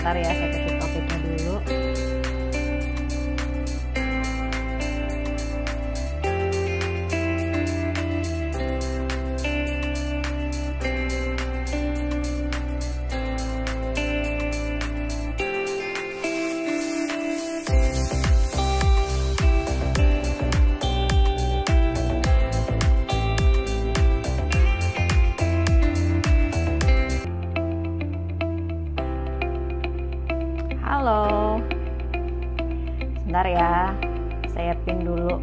Sebentar ya, saya ketik topiknya dulu. Halo, sebentar ya, saya pin dulu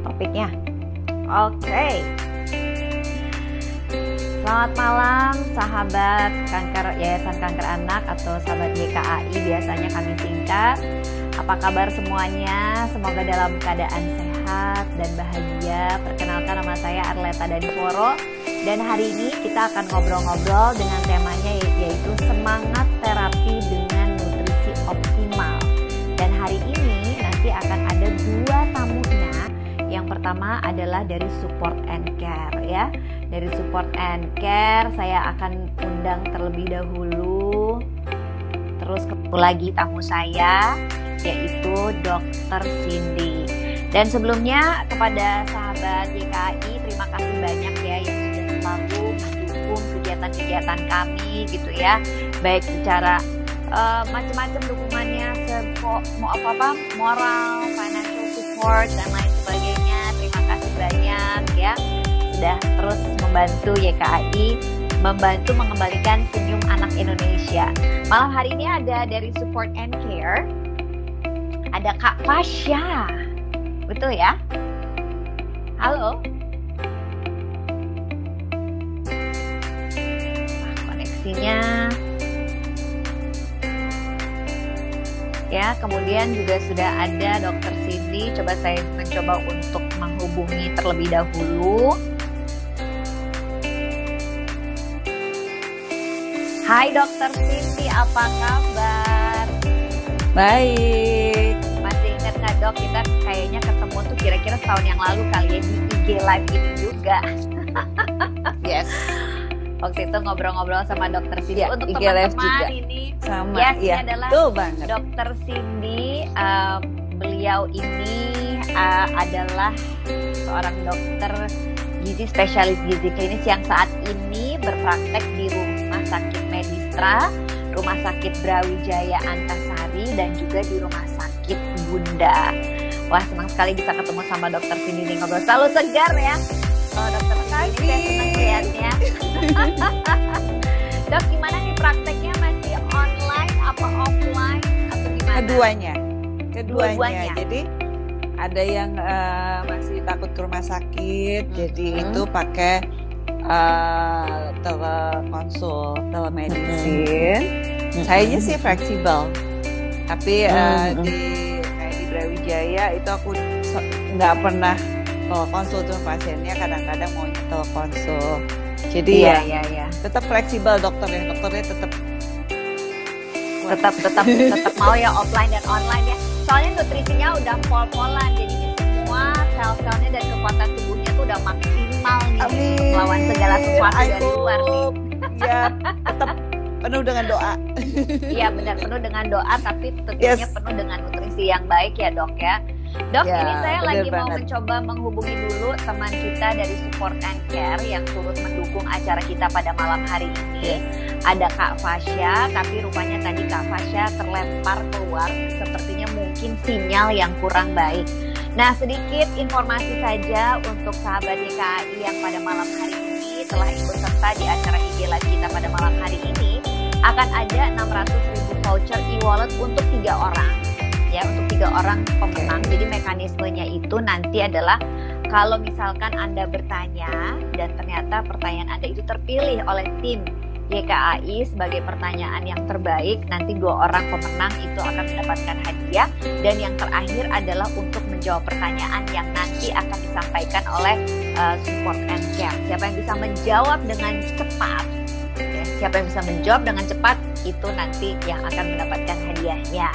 topiknya. Oke. Selamat malam sahabat kanker Yayasan Kanker Anak atau sahabat YKAI, biasanya kami singkat. Apa kabar semuanya? Semoga dalam keadaan sehat dan bahagia. Perkenalkan, nama saya Arleta Daniforo, dan hari ini kita akan ngobrol-ngobrol dengan temanya yaitu semangat terapi dengan nutrisi optimal. Dan hari ini nanti akan ada dua tamunya. Yang pertama adalah dari Support and Care ya. Dari Support and Care saya akan undang terlebih dahulu. Terus lagi tamu saya yaitu Dr. Cindy. Dan sebelumnya kepada sahabat YKAI, terima kasih banyak ya yang sudah selalu mendukung kegiatan-kegiatan kami gitu ya. Baik secara macam-macam dukungannya, mau apa-apa, moral, financial support dan lain sebagainya. Terima kasih banyak ya sudah terus membantu YKAI, membantu mengembalikan senyum anak Indonesia. Malam hari ini ada dari Support and Care, ada Kak Fasya, betul ya? Halo. Koneksinya. Ya, kemudian juga sudah ada Dr. Cindy. Coba saya mencoba untuk menghubungi terlebih dahulu. Hai Dr. Cindy, apa kabar? Baik. Masih ingat nggak Dok, kita kayaknya ketemu tuh kira-kira setahun yang lalu kali ya di IG Live ini juga. Yes. Waktu itu ngobrol-ngobrol sama Dr. Cindy. Ya, untuk IG Live teman-teman juga. ini, Sama, yes, ya, ini adalah betul banget. Dr. Cindy. Beliau ini adalah seorang dokter gizi, spesialis gizi klinis yang saat ini berpraktek di Rumah Sakit Medistra, Rumah Sakit Brawijaya Antasari, dan juga di Rumah Sakit Bunda. Wah, senang sekali bisa ketemu sama Dr. Cindy nih, ngobrol selalu segar ya. Oh, Dr. Cindy, saya senang lihatnya. Dok, gimana nih prakteknya, masih online apa offline atau gimana? Keduanya. Jadi ada yang masih takut ke rumah sakit, jadi itu pakai telekonsul, telemedicine. Sayanya sih fleksibel, tapi kayak di Brawijaya itu aku nggak pernah telekonsul tuh pasiennya, kadang-kadang mau telekonsul. Jadi ya. Tetap fleksibel dokternya tetap mau ya offline dan online ya. Soalnya nutrisinya udah pol-polan, jadinya semua sel-selnya dan kekuatan tubuhnya tuh udah maksimal nih. Amin. Melawan segala sesuatu dari luar nih. Ya, tetap penuh dengan doa. Iya benar, penuh dengan doa, tapi tentunya penuh dengan nutrisi yang baik ya Dok ya. Dok, ya, ini saya lagi mau banget. mencoba menghubungi dulu teman kita dari Support and Care yang turut mendukung acara kita pada malam hari ini. Ada Kak Fasya, tapi rupanya tadi Kak Fasya terlempar keluar, sepertinya mungkin sinyal yang kurang baik. Nah, sedikit informasi saja untuk sahabat YKAI yang pada malam hari ini telah ikut serta di acara IG Live kita pada malam hari ini. Akan ada 600.000 voucher e-wallet untuk 3 orang. Ya, untuk 3 orang pemenang. Jadi mekanismenya itu nanti adalah kalau misalkan Anda bertanya dan ternyata pertanyaan Anda itu terpilih oleh tim YKAI sebagai pertanyaan yang terbaik, nanti 2 orang pemenang itu akan mendapatkan hadiah. Dan yang terakhir adalah untuk menjawab pertanyaan yang nanti akan disampaikan oleh Support and Care. Siapa yang bisa menjawab dengan cepat, ya, siapa yang bisa menjawab dengan cepat itu nanti yang akan mendapatkan hadiahnya.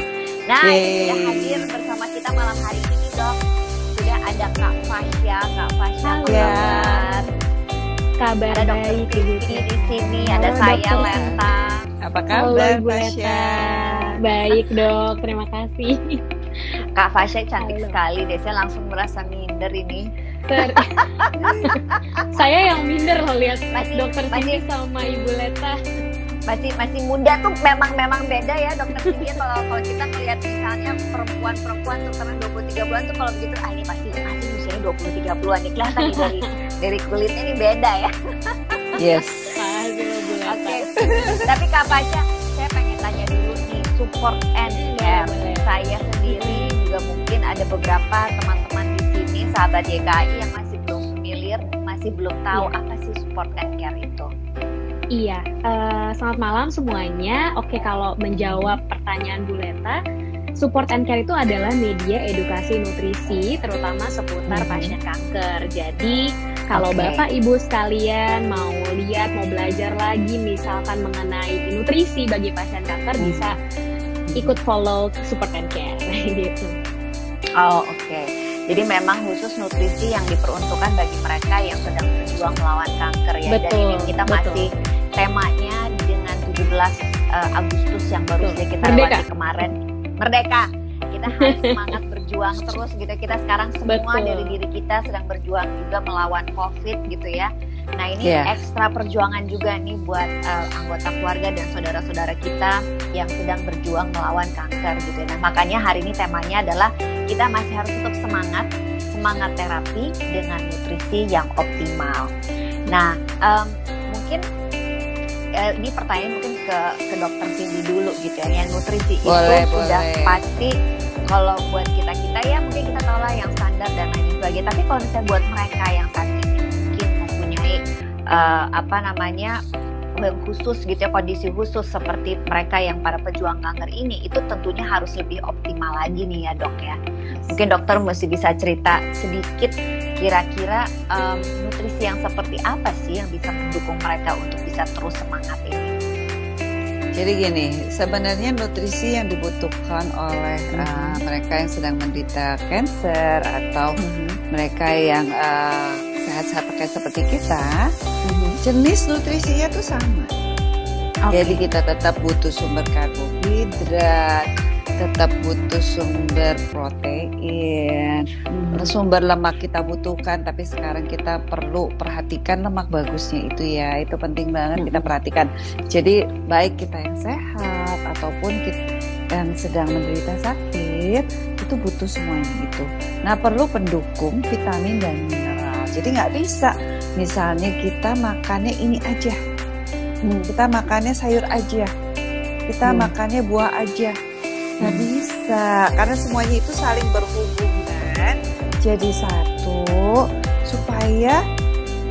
Nah, ini sudah hadir bersama kita malam hari ini Dok. Sudah ada Kak Fasya. Kak Fasya, apa kabar? Kabar ada Dr. baik Cindy di sini, ada saya Lenta. Apa Halo kabar, Ibu Fasya? Leta. Baik dok, terima kasih. Kak Fasya cantik Halo. sekali deh, saya langsung merasa minder ini. Saya yang minder loh lihat dokter masih- Cindy sama Ibu Leta. Masih muda tuh memang beda ya dokter Cindy. Kalau kita melihat misalnya perempuan tuh karena 23 bulan tuh kalau begitu ini pasti usianya 23-an nih, kelihatan nih dari kulitnya ini beda ya. Yes. Makasih loh Bu Leta. Oke. Tapi Kak Fasya, saya pengen tanya dulu nih, support and care. Boleh. Saya sendiri juga mungkin ada beberapa teman-teman di sini sahabat YKI yang masih belum familiar, masih belum tahu Iya. apa sih support and care itu. Iya, selamat malam semuanya. Oke, kalau menjawab pertanyaan Bu Leta, support and care itu adalah media edukasi nutrisi, terutama seputar pasien kanker. Jadi, kalau Oke. Bapak Ibu sekalian mau lihat, mau belajar lagi misalkan mengenai nutrisi bagi pasien kanker, bisa ikut follow support and care gitu. Oh, oke. Jadi memang khusus nutrisi yang diperuntukkan bagi mereka yang sedang berjuang melawan kanker ya. Dan Betul, ini kita betul. masih temanya dengan 17 Agustus yang baru saja kita Merdeka. lewati kemarin. Merdeka. Kita harus semangat berjuang terus gitu. Kita sekarang semua Betul. dari diri kita sedang berjuang juga melawan COVID gitu ya. Nah ini Iya. ekstra perjuangan juga nih buat anggota keluarga dan saudara-saudara kita yang sedang berjuang melawan kanker gitu. Nah makanya hari ini temanya adalah kita masih harus tetap semangat terapi dengan nutrisi yang optimal. Nah mungkin ini pertanyaan mungkin ke dokter Cindy dulu gitu ya. Yang nutrisi Boleh, itu sudah boleh. pasti kalau buat kita ya mungkin kita tahu lah yang standar dan lain sebagainya. Tapi kalau misalnya buat mereka yang saat ini mungkin mempunyai yang khusus gitu ya, kondisi khusus seperti mereka yang para pejuang kanker ini, itu tentunya harus lebih optimal lagi nih ya dok ya. Mungkin dokter mesti bisa cerita sedikit kira-kira nutrisi yang seperti apa sih yang bisa mendukung mereka untuk bisa terus semangat ini. Jadi gini, sebenarnya nutrisi yang dibutuhkan oleh mereka yang sedang menderita kanker atau mereka yang sehat-sehat kayak seperti kita, jenis nutrisinya tuh sama. Jadi kita tetap butuh sumber karbohidrat, tetap butuh sumber protein, sumber lemak kita butuhkan, tapi sekarang kita perlu perhatikan lemak bagusnya itu ya, itu penting banget kita perhatikan. Jadi baik kita yang sehat ataupun kita yang sedang menderita sakit, itu butuh semuanya itu. Nah perlu pendukung vitamin dan mineral. Jadi nggak bisa, misalnya kita makannya ini aja, kita makannya sayur aja, kita makannya buah aja. Nggak bisa, karena semuanya itu saling berhubungan jadi satu supaya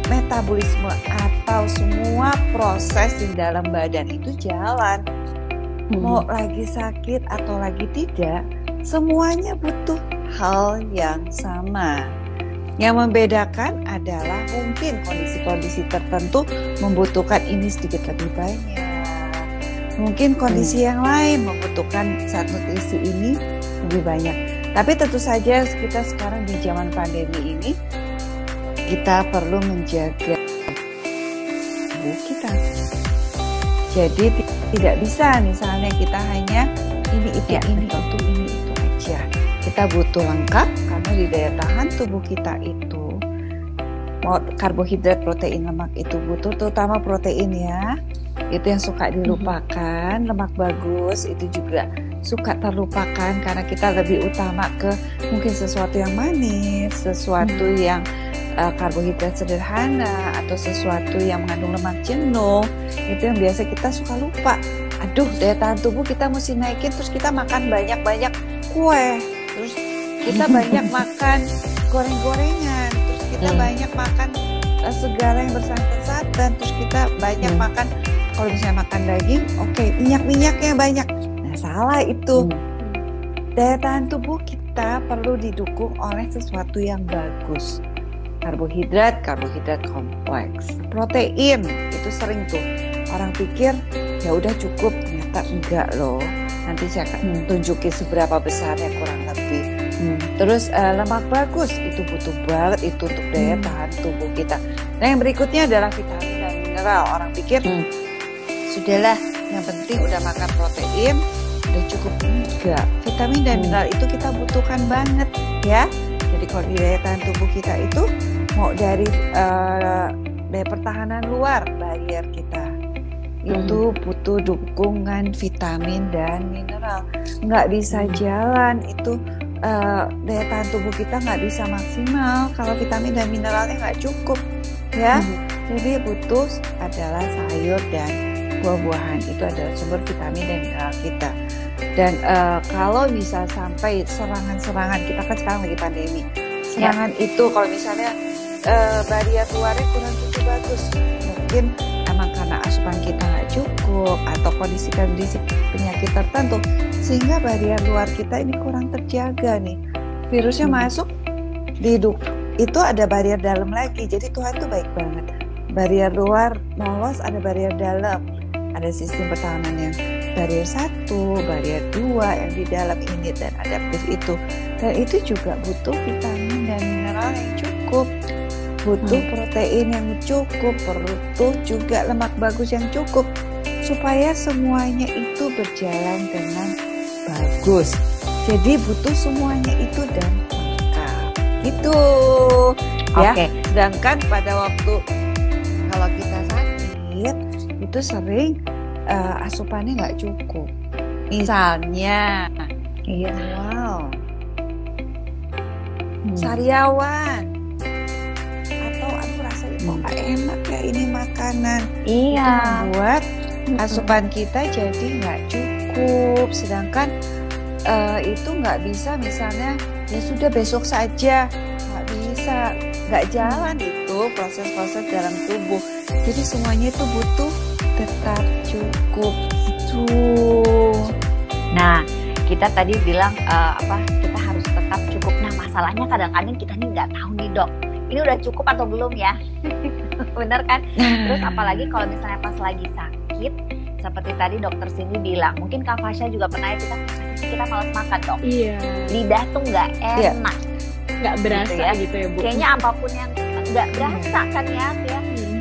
metabolisme atau semua proses di dalam badan itu jalan. Mau lagi sakit atau lagi tidak, semuanya butuh hal yang sama. Yang membedakan adalah mungkin kondisi-kondisi tertentu membutuhkan ini sedikit lebih banyak. Mungkin kondisi yang lain membutuhkan zat nutrisi ini lebih banyak. Tapi tentu saja kita sekarang di zaman pandemi ini, kita perlu menjaga tubuh kita. Jadi tidak bisa misalnya kita hanya ini itu aja. Kita butuh lengkap karena di daya tahan tubuh kita itu mau karbohidrat, protein, lemak itu butuh, terutama protein ya. Itu yang suka dilupakan, lemak bagus itu juga suka terlupakan karena kita lebih utama ke mungkin sesuatu yang manis, sesuatu yang karbohidrat sederhana atau sesuatu yang mengandung lemak jenuh. Itu yang biasa kita suka lupa. Aduh, daya tahan tubuh kita mesti naikin, terus kita makan banyak-banyak kue, terus kita banyak makan goreng-gorengan, terus kita banyak makan segala yang bersantan-santan, terus kita banyak makan, kalau misalnya makan daging, oke, minyak-minyaknya banyak. Nah, salah itu. Daya tahan tubuh kita perlu didukung oleh sesuatu yang bagus. Karbohidrat kompleks. Protein, itu sering tuh orang pikir ya udah cukup, ternyata enggak loh. Nanti saya akan tunjukin seberapa besarnya kurang lebih. Terus lemak bagus, itu butuh banget itu untuk daya tahan tubuh kita. Nah yang berikutnya adalah vitamin dan mineral. Orang pikir sudahlah yang penting udah makan protein, udah cukup. Enggak, vitamin dan mineral itu kita butuhkan banget ya. Jadi kalau di daya tahan tubuh kita itu mau dari daya pertahanan luar, barrier kita itu butuh dukungan vitamin dan mineral. Nggak bisa jalan itu daya tahan tubuh kita nggak bisa maksimal kalau vitamin dan mineralnya nggak cukup ya. Jadi butuh adalah sayur dan buah-buahan, itu adalah sumber vitamin dan mineral kita. Dan kalau bisa sampai serangan-serangan, kita kan sekarang lagi pandemi, serangan itu kalau misalnya barrier luarnya kurang cukup bagus, mungkin emang karena asupan kita nggak cukup atau kondisi-kondisi penyakit tertentu sehingga barrier luar kita ini kurang terjaga nih, virusnya masuk itu ada barrier dalam lagi. Jadi Tuhan tuh baik banget, barrier luar lolos, ada barrier dalam, ada sistem pertahanan yang barrier 1, barrier 2 yang di dalam ini dan adaptif itu, dan itu juga butuh vitamin dan mineral yang cukup, butuh protein yang cukup, butuh juga lemak bagus yang cukup supaya semuanya itu berjalan dengan bagus. Jadi butuh semuanya itu dan lengkap gitu ya. Sedangkan pada waktu kalau kita sakit itu sering asupannya nggak cukup. Misalnya sariawan atau aduh rasanya kok nggak enak ya ini makanan, itu membuat asupan kita jadi nggak cukup. Sedangkan itu nggak bisa misalnya ya sudah besok saja, nggak bisa, nggak jalan itu proses-proses dalam tubuh. Jadi semuanya itu butuh tetap cukup itu. Nah, kita tadi bilang kita harus tetap cukup. Nah, masalahnya kadang-kadang kita nih nggak tahu nih dok, ini udah cukup atau belum ya? Bener kan? Terus apalagi kalau misalnya pas lagi sakit, seperti tadi dokter Cindy bilang, mungkin Kak Fasya juga pernah ya, kita malas makan dok. Iya. Lidah tuh nggak enak, nggak berasa gitu ya Bu. Kayaknya apapun yang nggak berasa kan ya.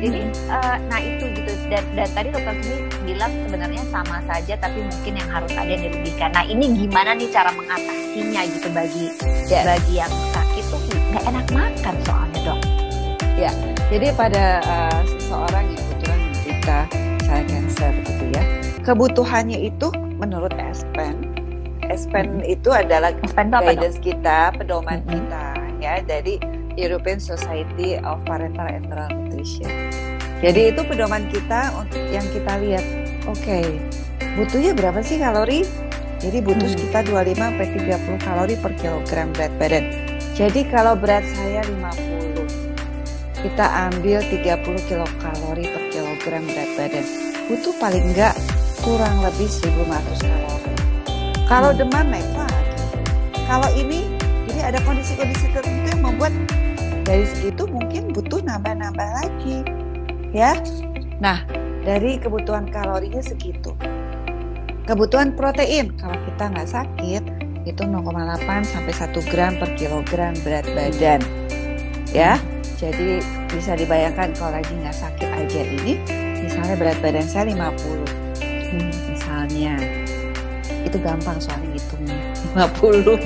Jadi nah itu gitu, dan tadi dokter Cindy bilang sebenarnya sama saja, tapi mungkin yang harus ada yang dilebihkan. Nah ini gimana nih cara mengatasinya gitu bagi yang sakit tuh nggak enak makan soalnya dok. Ya, jadi pada seseorang yang kebetulan menderita misalnya cancer gitu ya, kebutuhannya itu menurut ESPEN itu adalah guidance kita, pedoman kita ya, dari European Society of Parental Enteral Nutrition. Jadi itu pedoman kita untuk yang kita lihat. Oke, butuhnya berapa sih kalori? Jadi butuh sekitar 25-30 kalori per kilogram berat badan. Jadi kalau berat saya 50, kita ambil 30 kilokalori per kilogram berat badan. Butuh paling enggak kurang lebih 1.500 kalori. Kalau demam naik lagi. Kalau ini, jadi ada kondisi-kondisi tertentu yang membuat dari segitu mungkin butuh nambah-nambah lagi, ya. Nah, dari kebutuhan kalorinya segitu. Kebutuhan protein, kalau kita nggak sakit, itu 0,8 sampai 1 gram per kilogram berat badan, ya. Jadi bisa dibayangkan kalau lagi nggak sakit aja ini, misalnya berat badan saya 50, misalnya. Itu gampang soalnya ngitungnya 50.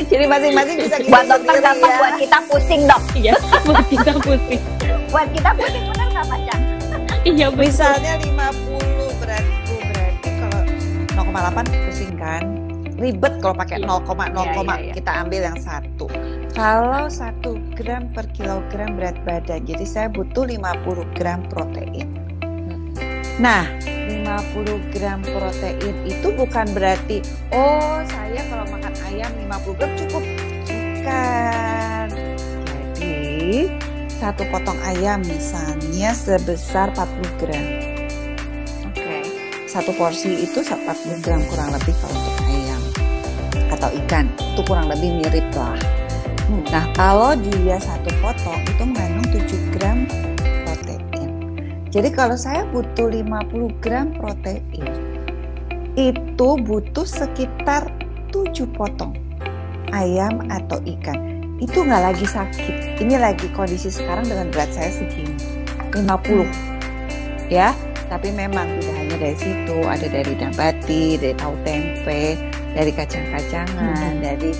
Jadi masing-masing bisa kita buat dokter gampang ya. Buat kita pusing dok. Iya, buat kita pusing. Buat kita pusing benar nggak Fasya? Iya betul. Misalnya 50 berarti kalau 0,8 pusing kan, ribet kalau pakai 0,0, kita ambil yang 1. Kalau 1 gram per kilogram berat badan, jadi saya butuh 50 gram protein. Nah, 50 gram protein itu bukan berarti saya kalau makan ayam 50 gram cukup. Bukan. Jadi satu potong ayam misalnya sebesar 40 gram. Satu porsi itu 40 gram kurang lebih kalau untuk ayam atau ikan, itu kurang lebih mirip lah. Nah, kalau dia satu potong itu mengandung 7 gram protein. Jadi kalau saya butuh 50 gram protein, itu butuh sekitar 7 potong ayam atau ikan. Itu nggak lagi sakit. Ini lagi kondisi sekarang dengan berat saya segini, 50. Ya, Tapi memang tidak hanya dari situ, ada dari nabati, dari tahu tempe, dari kacang-kacangan, dari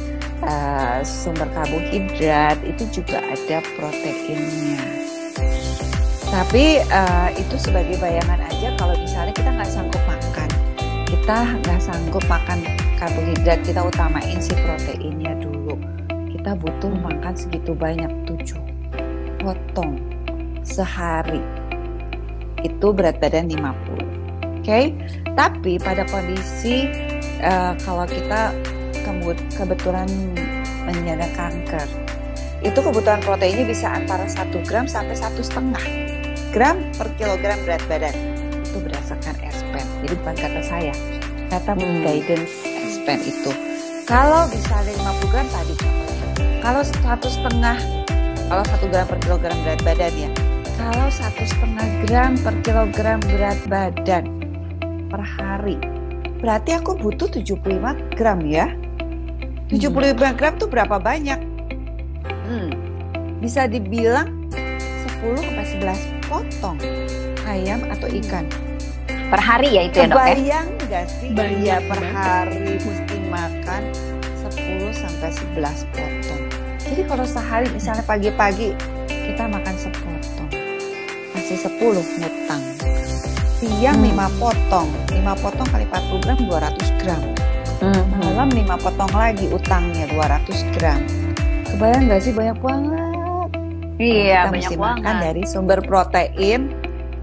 sumber karbohidrat, itu juga ada proteinnya. Tapi itu sebagai bayangan aja kalau misalnya kita nggak sanggup makan. Kita nggak sanggup makan karbohidrat, kita utamain si proteinnya dulu. Kita butuh makan segitu banyak, 7 potong sehari. Itu berat badan 50. Oke? Tapi pada kondisi kalau kita kebetulan menyerang kanker, itu kebutuhan proteinnya bisa antara 1 gram sampai 1,5 gram per kilogram berat badan. Itu berdasarkan ESPEN. Jadi bukan kata saya, kata guidance ESPEN itu. Kalau bisa 50 gram tadi contohnya. Kalau 1,5, kalau 1 gram per kilogram berat badan ya. Kalau 1,5 gram per kilogram berat badan per hari, berarti aku butuh 75 gram ya. 75 gram tuh berapa banyak? Bisa dibilang 10-11 potong ayam atau ikan. Per hari ya itu ya dok ya? Kebayang nggak sih? Iya, per hari mesti makan 10-11 potong. Jadi kalau sehari misalnya pagi-pagi kita makan sepotong, masih 10 ngutang. Siang 5 potong, 5 potong kali 40 gram 200 gram. Malam 5 potong lagi utangnya 200 gram. Kebayang nggak sih, banyak banget. Iya, kita banyak mesti banget. makan dari sumber protein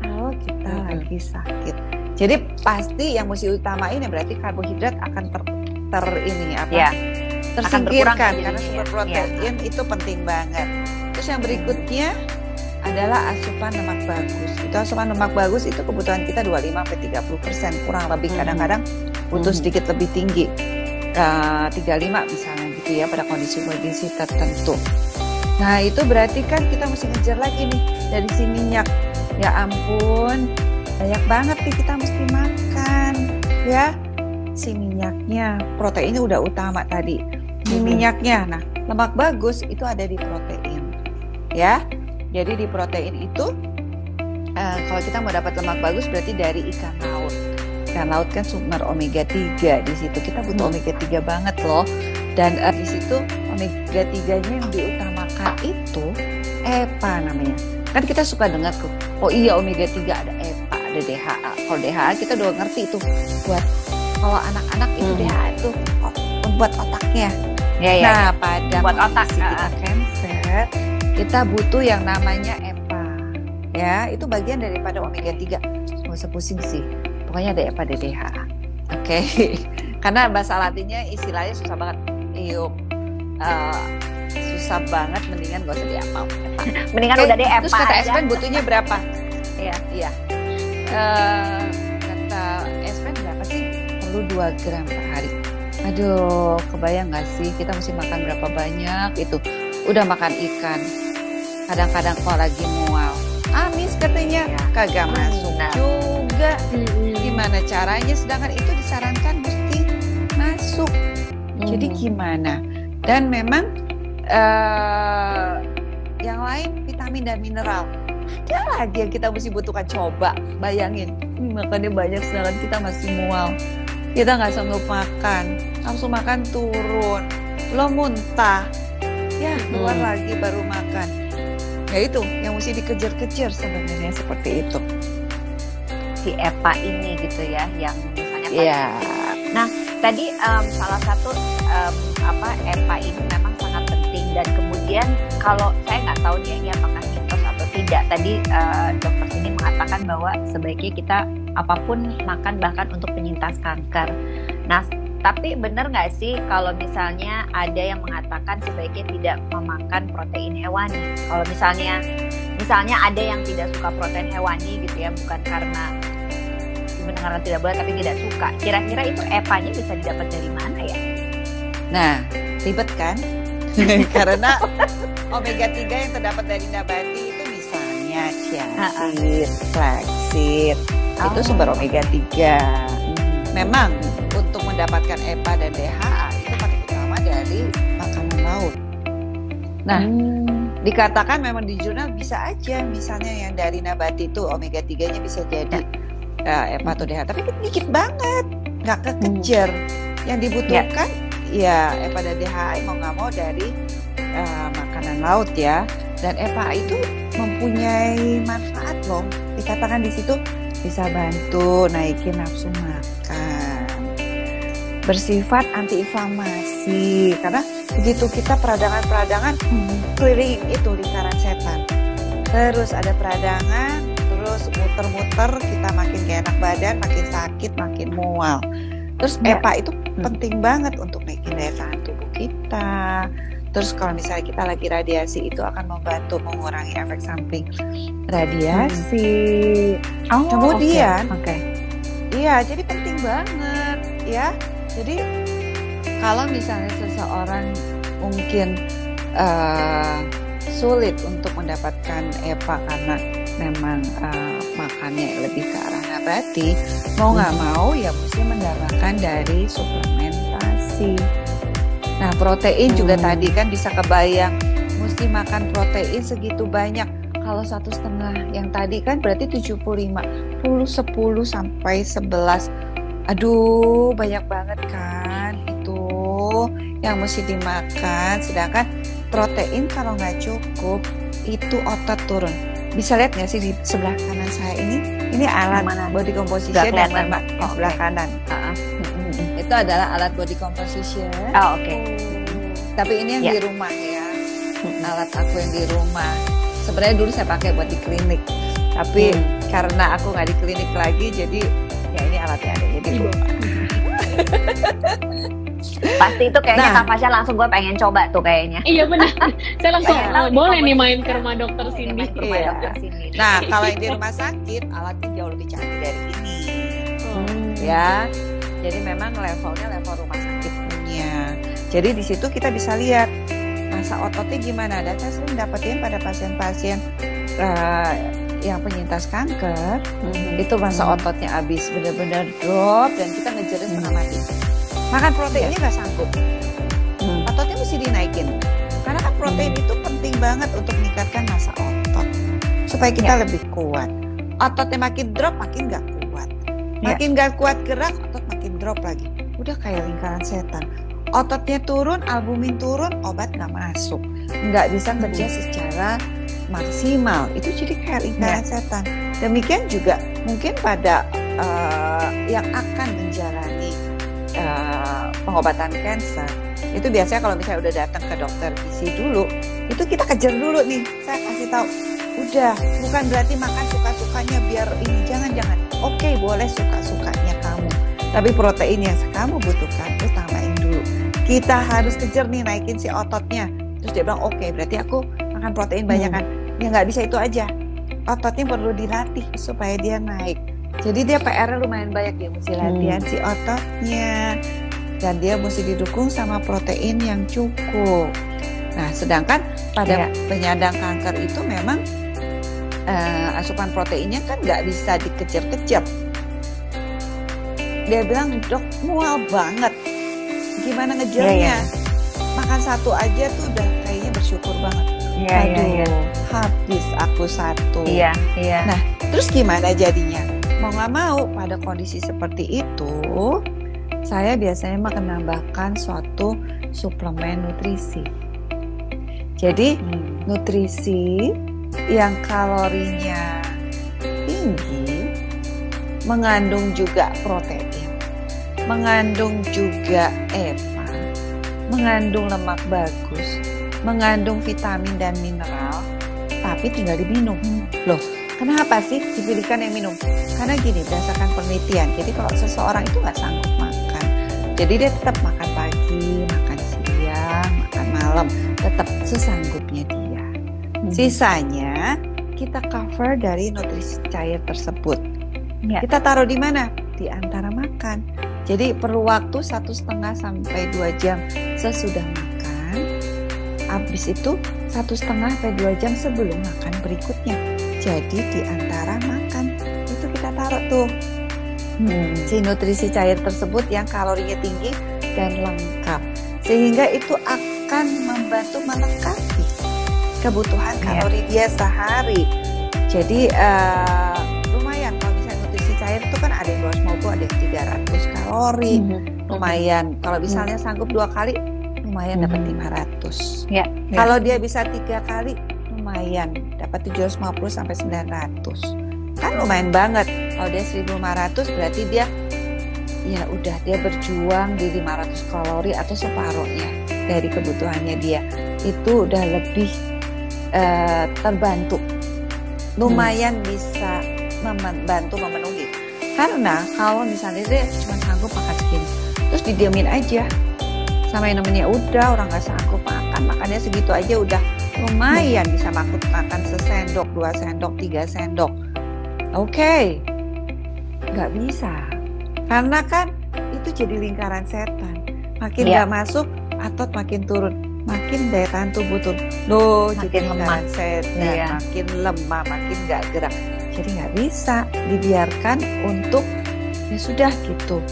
kalau kita lagi sakit. Jadi pasti yang mesti utamain ya berarti karbohidrat akan tersingkirkan karena sumber protein itu penting banget. Terus yang berikutnya adalah asupan lemak bagus. Itu asupan lemak bagus itu kebutuhan kita 25-30% kurang lebih, kadang-kadang butuh sedikit lebih tinggi, 35 misalnya gitu ya pada kondisi tertentu. Nah itu berarti kan kita mesti ngejar lagi nih dari si minyak. Ya ampun, banyak banget nih kita mesti makan ya. Si minyaknya, proteinnya udah utama tadi. Si minyaknya, nah lemak bagus itu ada di protein ya. Jadi di protein itu kalau kita mau dapat lemak bagus berarti dari ikan laut. Ikan laut kan sumber omega 3 di situ. Kita butuh omega 3 banget loh. Dan di situ omega 3-nya yang diutamakan itu EPA namanya. Kan kita suka dengar tuh, oh iya omega 3 ada EPA, ada DHA. Kalau DHA kita udah ngerti itu buat kalau anak-anak itu DHA itu buat otaknya. Nah, pada buat otak kita cancer, kita butuh yang namanya EPA. Ya, itu bagian daripada omega 3. Nggak usah pusing sih. Pokoknya ada EPA, ada DHA. Oke. Karena bahasa Latinnya istilahnya susah banget. Susah banget, mendingan gak usah dihafal. Mendingan udah deh EPA. Terus kata aja. ESPEN butuhnya berapa? Iya. Kata ESPEN berapa sih? Perlu 2 gram per hari. Aduh, kebayang gak sih kita mesti makan berapa banyak itu. Udah makan ikan, kadang-kadang kalau lagi mual, amis katanya kagak masuk juga. Gimana caranya? Sedangkan itu disarankan mesti masuk. Jadi gimana? Dan memang yang lain vitamin dan mineral ada lagi yang kita mesti butuhkan. Coba bayangin, makannya banyak sedangkan kita masih mual, kita nggak sanggup makan, langsung makan turun, belum muntah, ya keluar lagi baru makan. Ya itu yang mesti dikejar-kejar sebenarnya, seperti itu si EPA ini gitu ya, yang misalnya Nah tadi salah satu EPA ini memang sangat penting, dan kemudian kalau saya nggak tahu nih ini apakah mitos atau tidak. Tadi dokter sini mengatakan bahwa sebaiknya kita apapun makan bahkan untuk penyintas kanker. Nah tapi benar nggak sih kalau misalnya ada yang mengatakan sebaiknya tidak memakan protein hewani? Kalau misalnya ada yang tidak suka protein hewani gitu ya, bukan karena benar tidak boleh tapi tidak suka. Kira-kira itu EPA-nya bisa didapat dari mana ya? Nah, ribet kan? Karena omega 3 yang terdapat dari nabati itu misalnya chia seed, flaxseed, itu sumber omega 3. Memang untuk mendapatkan EPA dan DHA itu paling utama dari makanan laut. Nah, dikatakan memang di jurnal bisa aja misalnya yang dari nabati itu omega 3-nya bisa jadi EPA atau DHA, tapi dikit banget, nggak kekejar. Yang dibutuhkan ya EPA dan DHA mau nggak mau dari makanan laut ya. Dan EPA itu mempunyai manfaat loh. Dikatakan di situ bisa bantu naikin nafsu makan, bersifat antiinflamasi. Karena begitu kita peradangan clearing itu lingkaran setan. Terus ada peradangan, terus muter-muter, kita makin gak enak badan, makin sakit, makin mual. Terus EPA itu penting banget untuk naikin daya tahan tubuh kita. Terus kalau misalnya kita lagi radiasi, itu akan membantu mengurangi efek samping radiasi. Kemudian, iya, jadi penting banget ya. Jadi kalau misalnya seseorang mungkin sulit untuk mendapatkan EPA karena memang makannya lebih ke arah nabati, mau nggak mau ya mesti mendapatkan dari suplementasi. Nah, protein juga tadi kan bisa kebayang, mesti makan protein segitu banyak. Kalau 1,5 yang tadi kan berarti 75, 10 sampai 11. Aduh, banyak banget kan itu yang mesti dimakan. Sedangkan protein kalau nggak cukup, itu otot turun. Bisa lihat nggak sih di sebelah kanan saya ini alat body composition dan lemak sebelah kanan. Itu adalah alat body composition. Tapi ini yang di rumah ya, alat aku yang di rumah. Sebenarnya dulu saya pakai buat di klinik, tapi karena aku nggak di klinik lagi, jadi ya ini alatnya ada di rumah. Pasti itu kayaknya Kak Fasya langsung gue pengen coba tuh kayaknya. Iya benar. Saya langsung boleh nih main ke rumah dokter Cindy. Nah, kalau yang di rumah sakit alatnya jauh lebih canggih dari ini. Ya. Jadi memang levelnya level rumah sakit punya. Jadi di situ kita bisa lihat masa ototnya gimana. Dan saya sering dapetin pada pasien-pasien yang penyintas kanker, itu masa ototnya habis benar-benar drop dan kita ngejerin setengah mati. Makan proteinnya nggak sanggup, ototnya mesti dinaikin. Karena kan protein itu penting banget untuk meningkatkan massa otot supaya kita lebih kuat. Ototnya makin drop makin nggak kuat, makin nggak kuat gerak, otot makin drop lagi. Udah kayak lingkaran setan. Ototnya turun, albumin turun, obat nggak masuk, nggak bisa kerja secara maksimal. Itu jadi kayak lingkaran setan. Demikian juga mungkin pada yang akan menjalani pengobatan kanker, itu biasanya kalau misalnya udah datang ke dokter gizi dulu, itu kita kejar dulu nih. Saya kasih tahu, udah bukan berarti makan suka-sukanya biar ini, jangan. Oke, boleh suka-sukanya kamu, tapi protein yang kamu butuhkan itu tambahin dulu. Kita harus kejar nih naikin si ototnya. Terus dia bilang oke, berarti aku makan protein banyak kan? Ya nggak bisa itu aja, ototnya perlu dilatih supaya dia naik. Jadi dia PR-nya lumayan banyak, dia mesti latihan si ototnya, dan dia mesti didukung sama protein yang cukup. Nah, sedangkan pada penyandang kanker itu memang asupan proteinnya kan nggak bisa dikejar-kejar. Dia bilang, dok mual banget, gimana ngejarnya? Makan satu aja tuh udah kayaknya bersyukur banget. Habis aku satu. Nah, terus gimana jadinya? Mau nggak mau pada kondisi seperti itu, saya biasanya menambahkan suatu suplemen nutrisi. Jadi nutrisi yang kalorinya tinggi, mengandung juga protein, mengandung juga EPA, mengandung lemak bagus, mengandung vitamin dan mineral, tapi tinggal diminum. Loh, kenapa sih dipilihkan yang minum? Karena gini, berdasarkan penelitian, jadi kalau seseorang itu nggak sanggup makan, jadi dia tetap makan pagi, makan siang, makan malam, tetap sesanggupnya dia. Sisanya kita cover dari nutrisi cair tersebut. Kita taruh di mana? Di antara makan. Jadi perlu waktu 1,5 sampai 2 jam sesudah makan. Habis itu 1,5 sampai 2 jam sebelum makan berikutnya. Jadi di antara makan itu kita taruh tuh si nutrisi cair tersebut yang kalorinya tinggi dan lengkap, sehingga itu akan membantu melengkapi kebutuhan kalori dia sehari. Jadi lumayan kalau misalnya nutrisi cair itu kan mampu ada yang 300 kalori, lumayan. Kalau misalnya sanggup 2 kali, lumayan dapat 500. Ya. Kalau dia bisa 3 kali, lumayan dapat 750 sampai 900. Kan lumayan banget. Kalau dia 1.500 berarti dia ya udah dia berjuang di 500 kalori atau separuhnya dari kebutuhannya dia. Itu udah lebih terbantu. Lumayan bisa membantu memenuhi. Karena kalau misalnya dia cuma sanggup makan segini, terus didiemin aja sama yang namanya udah orang nggak sanggup makannya segitu aja udah lumayan bisa makan sesendok, 2 sendok, 3 sendok. Oke, nggak bisa. Karena kan itu jadi lingkaran setan. Makin nggak masuk, otot makin turun. Makin daya tahan tubuh turun. Jadi lemah setan, makin lemah, makin nggak gerak. Jadi nggak bisa dibiarkan untuk ya sudah gitu.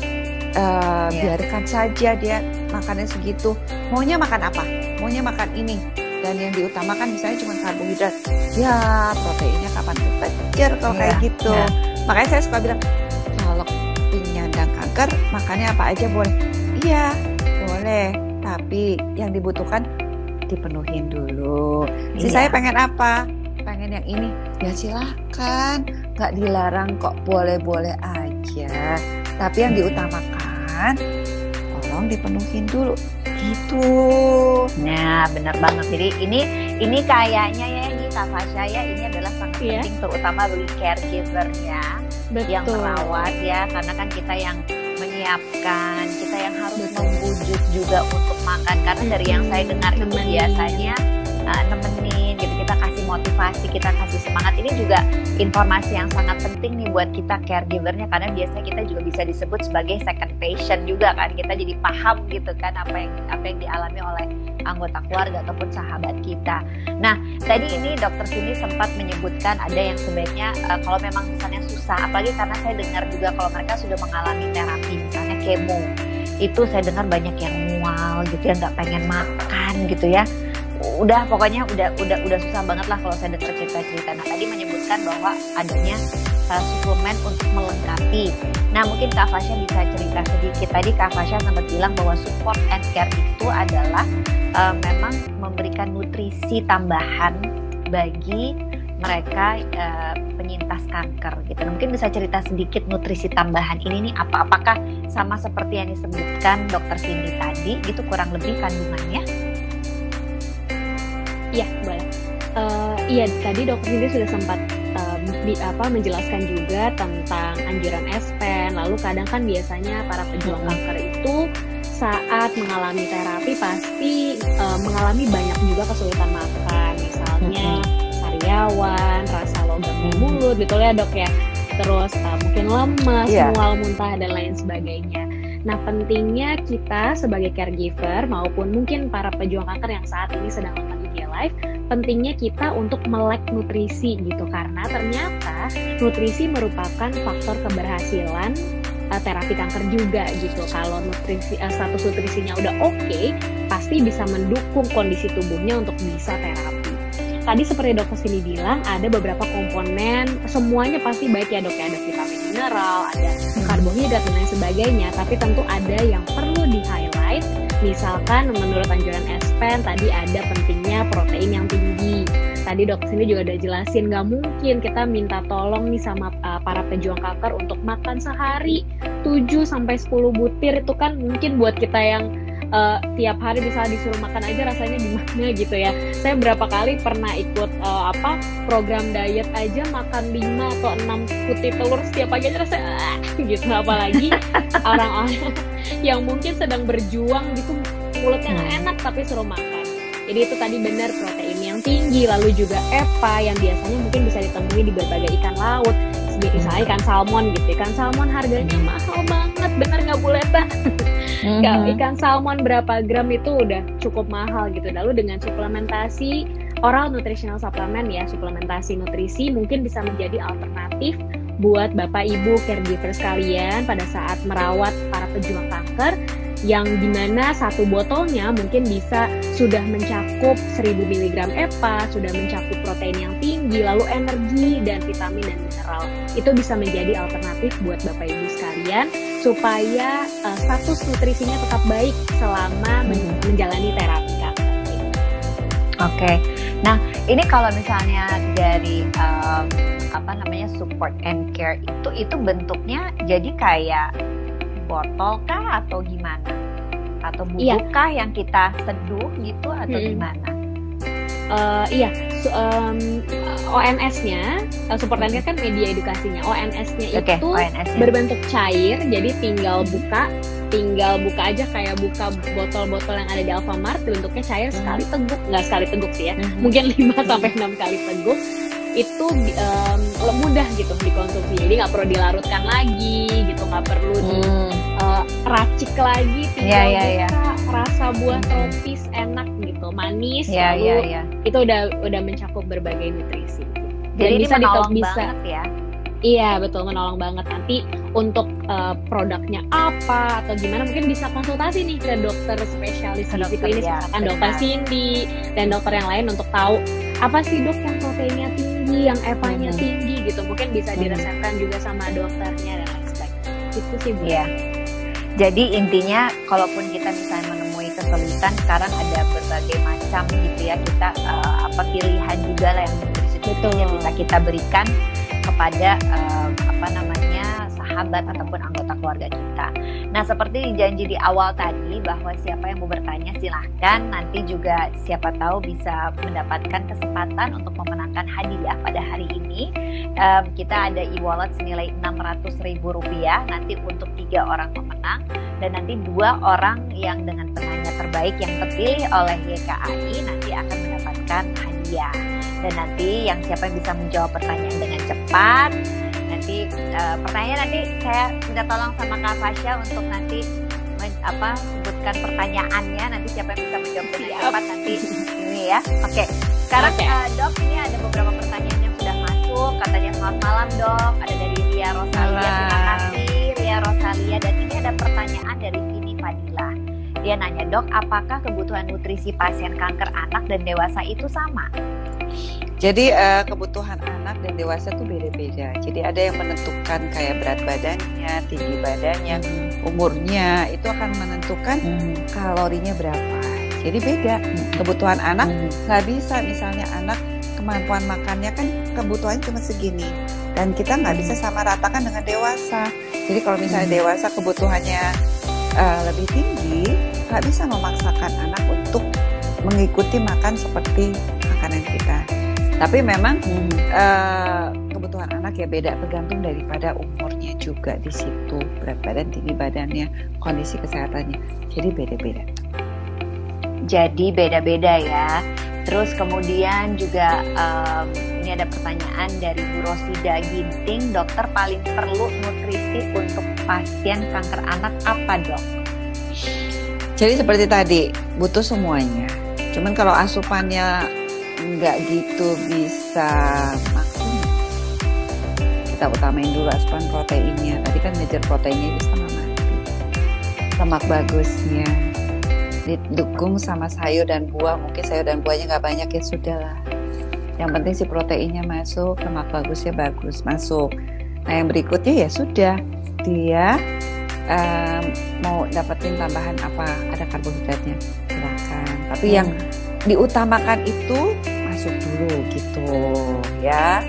Biarkan saja dia makannya segitu. Maunya makan apa? Maunya makan ini. Dan yang diutamakan misalnya cuma karbohidrat. Ya proteinnya kapan kejar kalau kayak gitu. Makanya saya suka bilang kalau penyandang kanker makannya apa aja boleh. Iya boleh. Tapi yang dibutuhkan dipenuhin dulu. Saya pengen apa? Pengen yang ini. Ya silahkan. Gak dilarang kok, boleh-boleh aja. Tapi yang diutamakan tolong dipenuhin dulu. Gitu. Nah, benar banget. Jadi ini kayaknya ya ini Kak Fasya ya, ini adalah sangat penting terutama bagi caregiver-nya yang merawat ya, karena kan kita yang menyiapkan, kita yang harus membujuk juga untuk makan. Karena dari yang saya dengar itu biasanya nemenin gitu, kita kasih motivasi, kita kasih semangat. Ini juga informasi yang sangat penting nih buat kita caregiver-nya, karena biasanya kita juga bisa disebut sebagai second patient juga kan. Kita jadi paham gitu kan apa yang dialami oleh anggota keluarga ataupun sahabat kita. Nah, tadi ini Dokter Cindy sempat menyebutkan ada yang sebaiknya kalau memang misalnya susah, apalagi karena saya dengar juga kalau mereka sudah mengalami terapi misalnya kemo, itu saya dengar banyak yang mual gitu ya, nggak pengen makan gitu ya. Udah pokoknya udah susah banget lah kalau saya dengar cerita-cerita. Nah, tadi menyebutkan bahwa adanya suplemen untuk melengkapi. Nah, mungkin Kak Fasya bisa cerita sedikit. Tadi Kak Fasya sempat bilang bahwa support and care itu adalah memang memberikan nutrisi tambahan bagi mereka penyintas kanker gitu. Mungkin bisa cerita sedikit nutrisi tambahan ini nih apakah sama seperti yang disebutkan Dokter Cindy tadi gitu, kurang lebih kandungannya? Iya, boleh. Iya, tadi Dokter Cindy sudah sempat menjelaskan juga tentang anjuran S-pen. Lalu kadang kan biasanya para pejuang kanker itu saat mengalami terapi pasti mengalami banyak juga kesulitan makan, misalnya sariawan, rasa logam di mulut, betul ya Dok ya. Terus mungkin lemas, mual, muntah dan lain sebagainya. Nah, pentingnya kita sebagai caregiver maupun mungkin para pejuang kanker yang saat ini sedang mengalami Media Life, pentingnya kita untuk melek nutrisi gitu, karena ternyata nutrisi merupakan faktor keberhasilan terapi kanker juga gitu. Kalau status nutrisinya udah oke, pasti bisa mendukung kondisi tubuhnya untuk bisa terapi. Tadi seperti Dokter Cindy bilang, ada beberapa komponen, semuanya pasti baik ya Dok ya, ada vitamin mineral, ada karbohidrat dan lain sebagainya, tapi tentu ada yang perlu di-highlight. Misalkan menurut anjuran S-pen tadi ada pentingnya protein yang tinggi. Tadi Dokter Cindy juga udah jelasin, gak mungkin kita minta tolong nih sama para pejuang kanker untuk makan sehari 7-10 butir, itu kan mungkin buat kita yang tiap hari bisa disuruh makan aja rasanya gimana gitu ya. Saya berapa kali pernah ikut program diet aja makan 5 atau 6 putih telur setiap pagi aja rasanya gitu, apalagi orang-orang yang mungkin sedang berjuang gitu, mulutnya nggak enak tapi suruh makan. Jadi itu tadi benar, protein yang tinggi, lalu juga EPA yang biasanya mungkin bisa ditemui di berbagai ikan laut, misalnya ikan salmon gitu. Ikan salmon harganya mahal banget, bener nggak Bu Leta? Ikan salmon berapa gram itu udah cukup mahal gitu. Lalu dengan suplementasi oral nutritional supplement ya, suplementasi nutrisi mungkin bisa menjadi alternatif buat Bapak Ibu caregiver sekalian pada saat merawat para pejuang kanker. yang dimana satu botolnya mungkin bisa sudah mencakup 1000 mg EPA, sudah mencakup protein yang tinggi, lalu energi dan vitamin dan mineral. Itu bisa menjadi alternatif buat Bapak Ibu sekalian supaya status nutrisinya tetap baik selama menjalani terapi kanker. Oke. Nah, ini kalau misalnya dari support and care itu bentuknya jadi kayak botol kah atau gimana? Atau bubuk kah yang kita seduh gitu atau gimana? ONS-nya, support and care kan media edukasinya. ONS-nya itu ONS-nya berbentuk cair, jadi tinggal buka aja kayak buka botol-botol yang ada di Alfamart, bentuknya cair sekali teguk, nggak sekali teguk sih ya, mungkin 5-6 kali teguk. Itu mudah gitu dikonsumsi, jadi nggak perlu dilarutkan lagi gitu, nggak perlu racik lagi, tinggal buka, rasa buah tropis enak gitu, manis, itu udah mencakup berbagai nutrisi. Jadi bisa menolong banget ya. Iya betul, menolong banget. Nanti untuk produknya apa atau gimana mungkin bisa konsultasi nih ke dokter spesialis gizi klinis, misalkan dokter Cindy dan dokter yang lain untuk tahu apa sih dok yang proteinnya tinggi, yang EPA-nya tinggi gitu. Mungkin bisa diresepkan juga sama dokternya dan lain sebagainya. Itu sih Bu. Iya. Jadi intinya kalaupun kita misalnya menemui kesulitan, sekarang ada berbagai macam gitu ya, kita pilihan juga lah yang nutrisi-nutrisi bisa kita berikan kepada sahabat ataupun anggota keluarga kita. Nah, seperti janji di awal tadi bahwa siapa yang mau bertanya silahkan, nanti juga siapa tahu bisa mendapatkan kesempatan untuk memenangkan hadiah pada hari ini. Kita ada e-wallet senilai Rp600.000 nanti untuk 3 orang pemenang, dan nanti 2 orang yang dengan penanya terbaik yang terpilih oleh YKAI nanti akan mendapatkan hadiah. Dan nanti yang siapa yang bisa menjawab pertanyaan dengan cepat, nanti pertanyaan nanti saya minta tolong sama Kak Fasya untuk nanti sebutkan pertanyaannya, nanti siapa yang bisa menjawab dengan cepat nanti ini ya. Oke. Sekarang Dok, ini ada beberapa pertanyaan yang sudah masuk. Katanya selamat malam Dok, ada dari Ria Rosalia. Terima kasih Ria Rosalia. Dan ini ada pertanyaan dari Vini Fadila. Dia nanya, Dok, apakah kebutuhan nutrisi pasien kanker anak dan dewasa itu sama? Jadi kebutuhan anak dan dewasa tuh beda-beda. Jadi ada yang menentukan kayak berat badannya, tinggi badannya, umurnya, itu akan menentukan kalorinya berapa. Jadi beda. Kebutuhan anak nggak bisa, misalnya anak kemampuan makannya kan kebutuhannya cuma segini, dan kita nggak bisa sama ratakan dengan dewasa. Jadi kalau misalnya dewasa kebutuhannya lebih tinggi, nggak bisa memaksakan anak untuk mengikuti makan seperti makanan kita. Tapi memang kebutuhan anak ya beda, tergantung daripada umurnya juga di situ, berat badan, tinggi badannya, kondisi kesehatannya. Jadi beda-beda. Jadi beda-beda ya. Terus kemudian juga ini ada pertanyaan dari Bu Rosida Ginting, dokter paling perlu nutrisi untuk pasien kanker anak apa Dok? Jadi seperti tadi, butuh semuanya. Cuman kalau asupannya nggak gitu bisa maksimal, kita utamain dulu asupan proteinnya. Tadi kan ngejar proteinnya itu setengah mati. Lemak bagusnya didukung sama sayur dan buah. Mungkin sayur dan buahnya nggak banyak ya sudah lah. Yang penting si proteinnya masuk, lemak bagusnya bagus masuk. Nah yang berikutnya ya sudah, dia mau dapetin tambahan apa, ada karbohidratnya silakan. Tapi yang diutamakan itu masuk dulu gitu ya.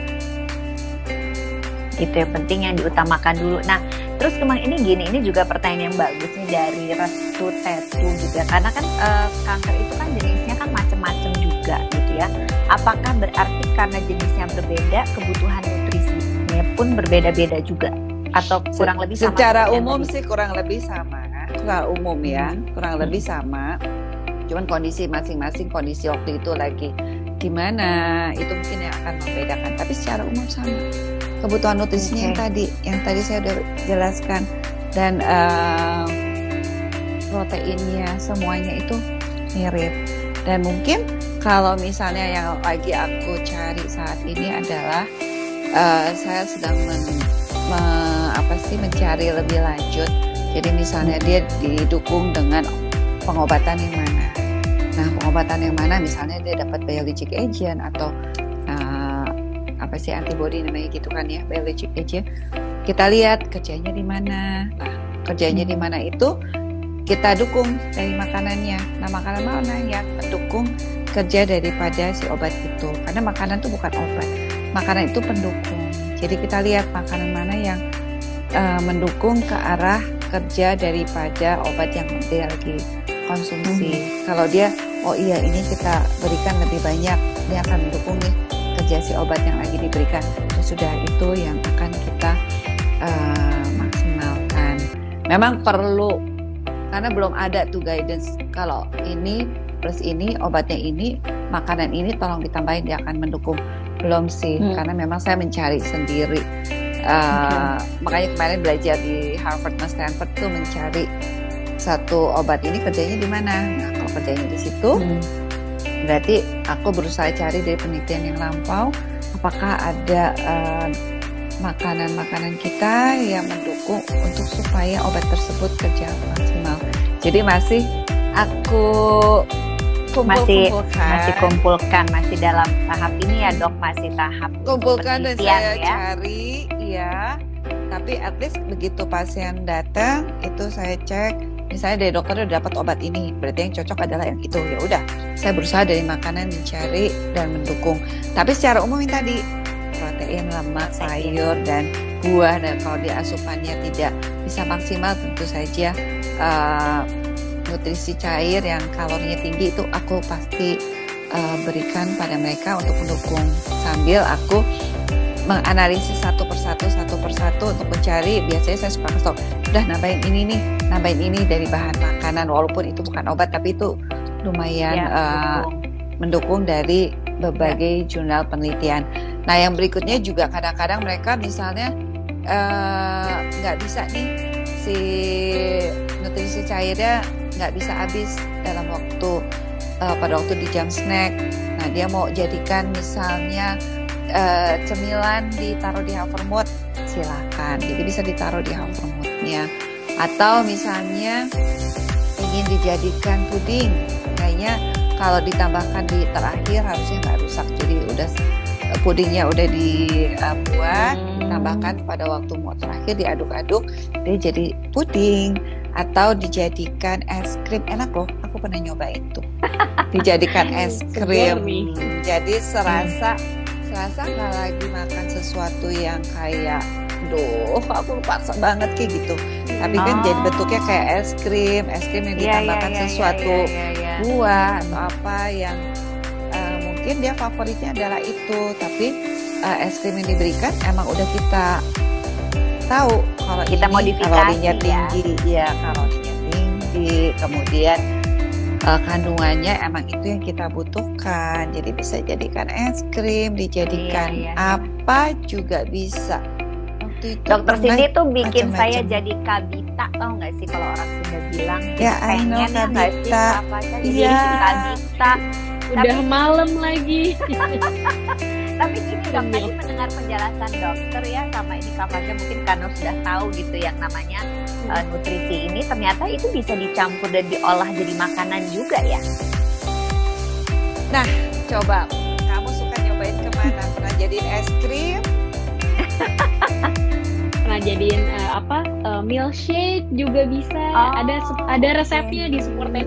Gitu ya, penting yang diutamakan dulu. Nah, terus kemarin ini juga pertanyaan yang bagus nih dari Restu Tetu juga, karena kan kanker itu kan jenisnya kan macam-macam juga gitu ya. Apakah berarti karena jenisnya berbeda, kebutuhan nutrisinya pun berbeda-beda juga? Atau kurang lebih sama? Secara umum sih kurang lebih sama. Secara umum ya, kurang lebih sama. Cuman kondisi masing-masing, kondisi waktu itu lagi gimana, itu mungkin yang akan membedakan. Tapi secara umum sama. Kebutuhan nutrisinya yang tadi saya udah jelaskan, dan proteinnya semuanya itu mirip. Dan mungkin kalau misalnya yang lagi aku cari saat ini adalah saya sedang mencari lebih lanjut Jadi misalnya dia didukung dengan pengobatan yang mana. Nah, pengobatan yang mana misalnya dia dapat biologic agent atau apa sih antibody namanya gitu kan ya, biologic agent. Kita lihat kerjanya di mana. Nah, kerjanya di mana itu kita dukung dari makanannya. Nah, makanan mana yang mendukung kerja daripada si obat itu? Karena makanan itu bukan obat. Makanan itu pendukung. Jadi kita lihat makanan mana yang mendukung ke arah kerja daripada obat yang dia lagi konsumsi. Kalau dia, oh iya ini kita berikan lebih banyak, dia akan mendukung nih kerja si obat yang lagi diberikan. Ya sudah, itu yang akan kita maksimalkan. Memang perlu, karena belum ada tuh guidance. Kalau ini plus ini, obatnya ini, makanan ini tolong ditambahin, dia akan mendukung. Belum sih, karena memang saya mencari sendiri. Makanya kemarin belajar di Harvard dan Stanford tuh mencari satu obat ini kerjanya di mana. Nah, kalau kerjanya di situ, berarti aku berusaha cari dari penelitian yang lampau, apakah ada makanan-makanan kita yang mendukung untuk supaya obat tersebut kerja maksimal. Jadi masih aku kumpulkan, masih dalam tahap ini ya dok, masih tahap kumpulkan dan saya ya. Cari ya. Tapi at least begitu pasien datang itu saya cek, misalnya dari dokter udah dapat obat ini, berarti yang cocok adalah yang itu. Ya udah, saya berusaha dari makanan mencari dan mendukung. Tapi secara umum yang tadi protein, lemak, sayur dan buah, dan kalau di asupannya tidak bisa maksimal tentu saja nutrisi cair yang kalorinya tinggi itu aku pasti berikan pada mereka untuk mendukung, sambil aku menganalisis satu persatu untuk mencari. Biasanya saya suka kasih, udah nambahin ini nih, nambahin ini dari bahan makanan, walaupun itu bukan obat tapi itu lumayan mendukung dari berbagai jurnal penelitian. Nah, yang berikutnya juga kadang-kadang mereka misalnya nggak bisa nih si nutrisi cairnya nggak bisa habis dalam waktu pada waktu di jam snack. Nah, dia mau jadikan misalnya cemilan ditaruh di Havermut, silakan. Jadi bisa ditaruh di Havermutnya. Atau misalnya ingin dijadikan puding, kayaknya kalau ditambahkan di terakhir harusnya nggak rusak. Jadi udah pudingnya udah dibuat, ditambahkan pada waktu mau terakhir diaduk-aduk, dia jadi puding. Atau dijadikan es krim, enak loh, aku pernah nyoba itu. Dijadikan es krim, jadi serasa nggak lagi makan sesuatu yang kayak, aku paksa banget kayak gitu. Tapi kan jadi bentuknya kayak es krim yang ditambahkan sesuatu buah atau apa yang mungkin dia favoritnya adalah itu. Tapi es krim yang diberikan emang udah kita tahu kalau kita ini modifikasi kalorinya tinggi, ya kalorinya tinggi, kemudian kandungannya emang itu yang kita butuhkan. Jadi bisa jadikan es krim, dijadikan apa juga bisa. Waktu itu Dokter Cindy tuh bikin saya jadi kabita, tau nggak sih kalau orang Sunda bilang ya, pengen ya nggak sih apa aja jadi kabita. Udah malam lagi. Tapi gini dok, tadi mendengar penjelasan dokter ya sama ini Kak Fasya, mungkin karena sudah tahu gitu yang namanya nutrisi ini ternyata itu bisa dicampur dan diolah jadi makanan juga ya. Nah, coba kamu suka nyobain kemana? Pernah jadiin es krim? Pernah jadiin milkshake juga bisa. Ada resepnya di supportnya.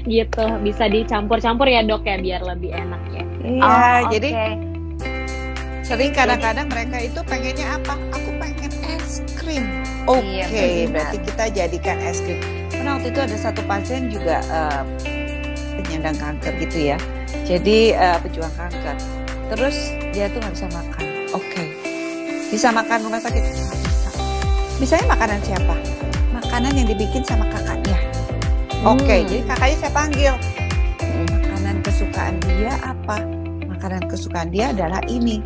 Gitu, bisa dicampur-campur ya dok ya biar lebih enak ya. Iya, jadi sering kadang-kadang mereka itu pengennya apa? Aku pengen es krim. Oke, berarti kita jadikan es krim. Karena waktu itu ada satu pasien juga penyandang kanker gitu ya. Jadi pejuang kanker. Terus dia tuh nggak bisa makan. Oke. Bisa makan rumah sakit? Nggak bisa. Bisanya makanan siapa? Makanan yang dibikin sama kakaknya. Oke, jadi kakaknya saya panggil. Makanan kesukaan dia apa? Makanan kesukaan dia adalah ini.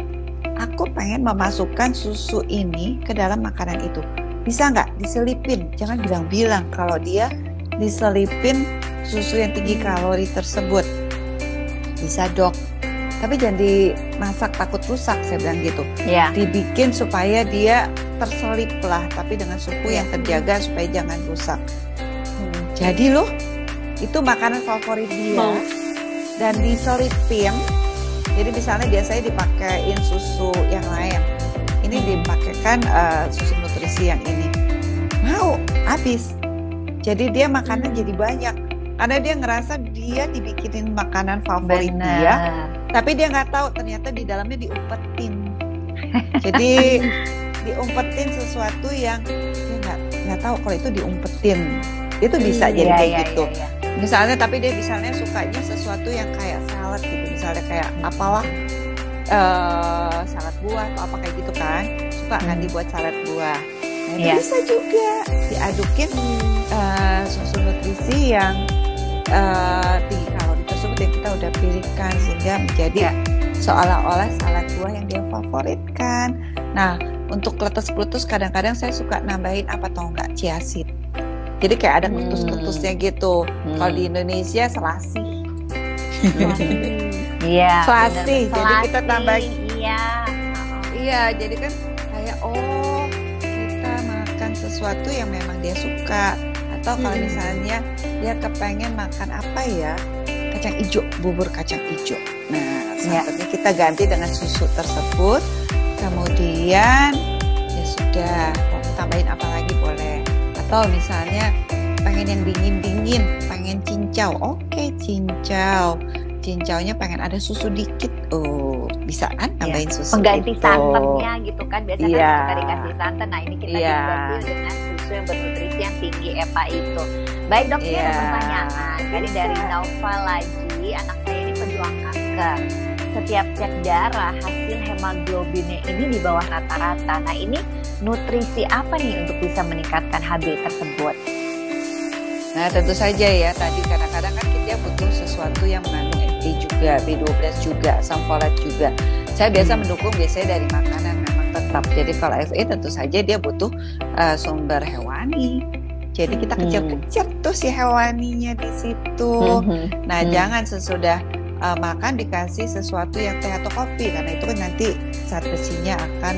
Aku pengen memasukkan susu ini ke dalam makanan itu. Bisa nggak diselipin? Jangan bilang-bilang kalau dia diselipin susu yang tinggi kalori tersebut. Bisa dok. Tapi jangan dimasak takut rusak, saya bilang gitu. Yeah. Dibikin supaya dia terselip lah, tapi dengan suhu yang terjaga supaya jangan rusak. Jadi loh, itu makanan favorit dia dan diselipin. Jadi misalnya biasanya dipakein susu yang lain, ini dipakaikan susu nutrisi yang ini, mau habis. Jadi dia makannya jadi banyak karena dia ngerasa dia dibikinin makanan favorit dia, tapi dia nggak tahu ternyata di dalamnya diumpetin. Jadi diumpetin sesuatu yang dia nggak tahu kalau itu diumpetin. Itu bisa jadi kayak gitu. Misalnya, tapi dia misalnya sukanya sesuatu yang kayak salad gitu, misalnya kayak apalah salad buah atau apa kayak gitu kan, suka kan dibuat salad buah. Nah, itu bisa juga diadukin susu nutrisi yang tinggi kalori tersebut yang kita udah pilihkan sehingga menjadi seolah-olah salad buah yang dia favoritkan. Nah, untuk kletus-kletus kadang-kadang saya suka nambahin apa tau nggak, chia seed. Jadi kayak ada kletus-kletusnya gitu. Kalau di Indonesia selasih. Iya. Selasih. Jadi kita tambahin. Iya, jadi kan kayak kita makan sesuatu yang memang dia suka. Atau kalau misalnya dia kepengen makan apa ya, kacang hijau, bubur kacang hijau. Nah, saatnya kita ganti dengan susu tersebut. Kemudian ya sudah, mau tambahin apa lagi boleh. Atau misalnya pengen yang dingin-dingin, pengen cincau, oke, cincau. Cincaunya pengen ada susu dikit, bisa kan tambahin susu. Pengganti itu. Santannya gitu kan, biasanya kan suka dikasih santan. Nah ini kita ganti dengan susu yang bernutrisi yang tinggi EPA itu. Baik dok, ini ada pertanyaan. Tadi dari Nova lagi, anak saya ini pejuang kanker. Setiap cek darah hasil hemoglobinnya ini di bawah rata-rata. Nah ini nutrisi apa nih untuk bisa meningkatkan HB tersebut? Nah tentu saja ya, tadi kadang-kadang kan kita butuh sesuatu yang mengandung Fe juga, B12 juga, asam folat juga. Saya biasa mendukung biasanya dari makanan memang tetap. Jadi kalau Fe tentu saja dia butuh sumber hewani. Jadi kita kejar-kejar tuh si hewaninya di situ. Nah jangan sesudah makan dikasih sesuatu yang teh atau kopi, karena itu kan nanti zat besinya akan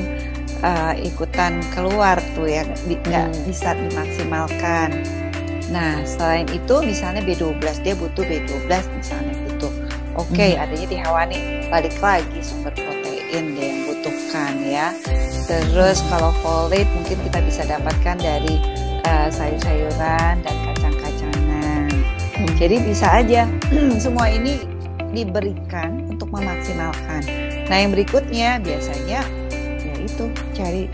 ikutan keluar tuh ya, nggak bisa dimaksimalkan. Nah selain itu misalnya B12, dia butuh B12 misalnya gitu. Oke, adanya di hewani, balik lagi sumber protein dia yang butuhkan ya. Terus kalau folate mungkin kita bisa dapatkan dari sayur-sayuran dan kacang-kacangan. Jadi bisa aja semua ini diberikan untuk memaksimalkan. Nah yang berikutnya biasanya yaitu cari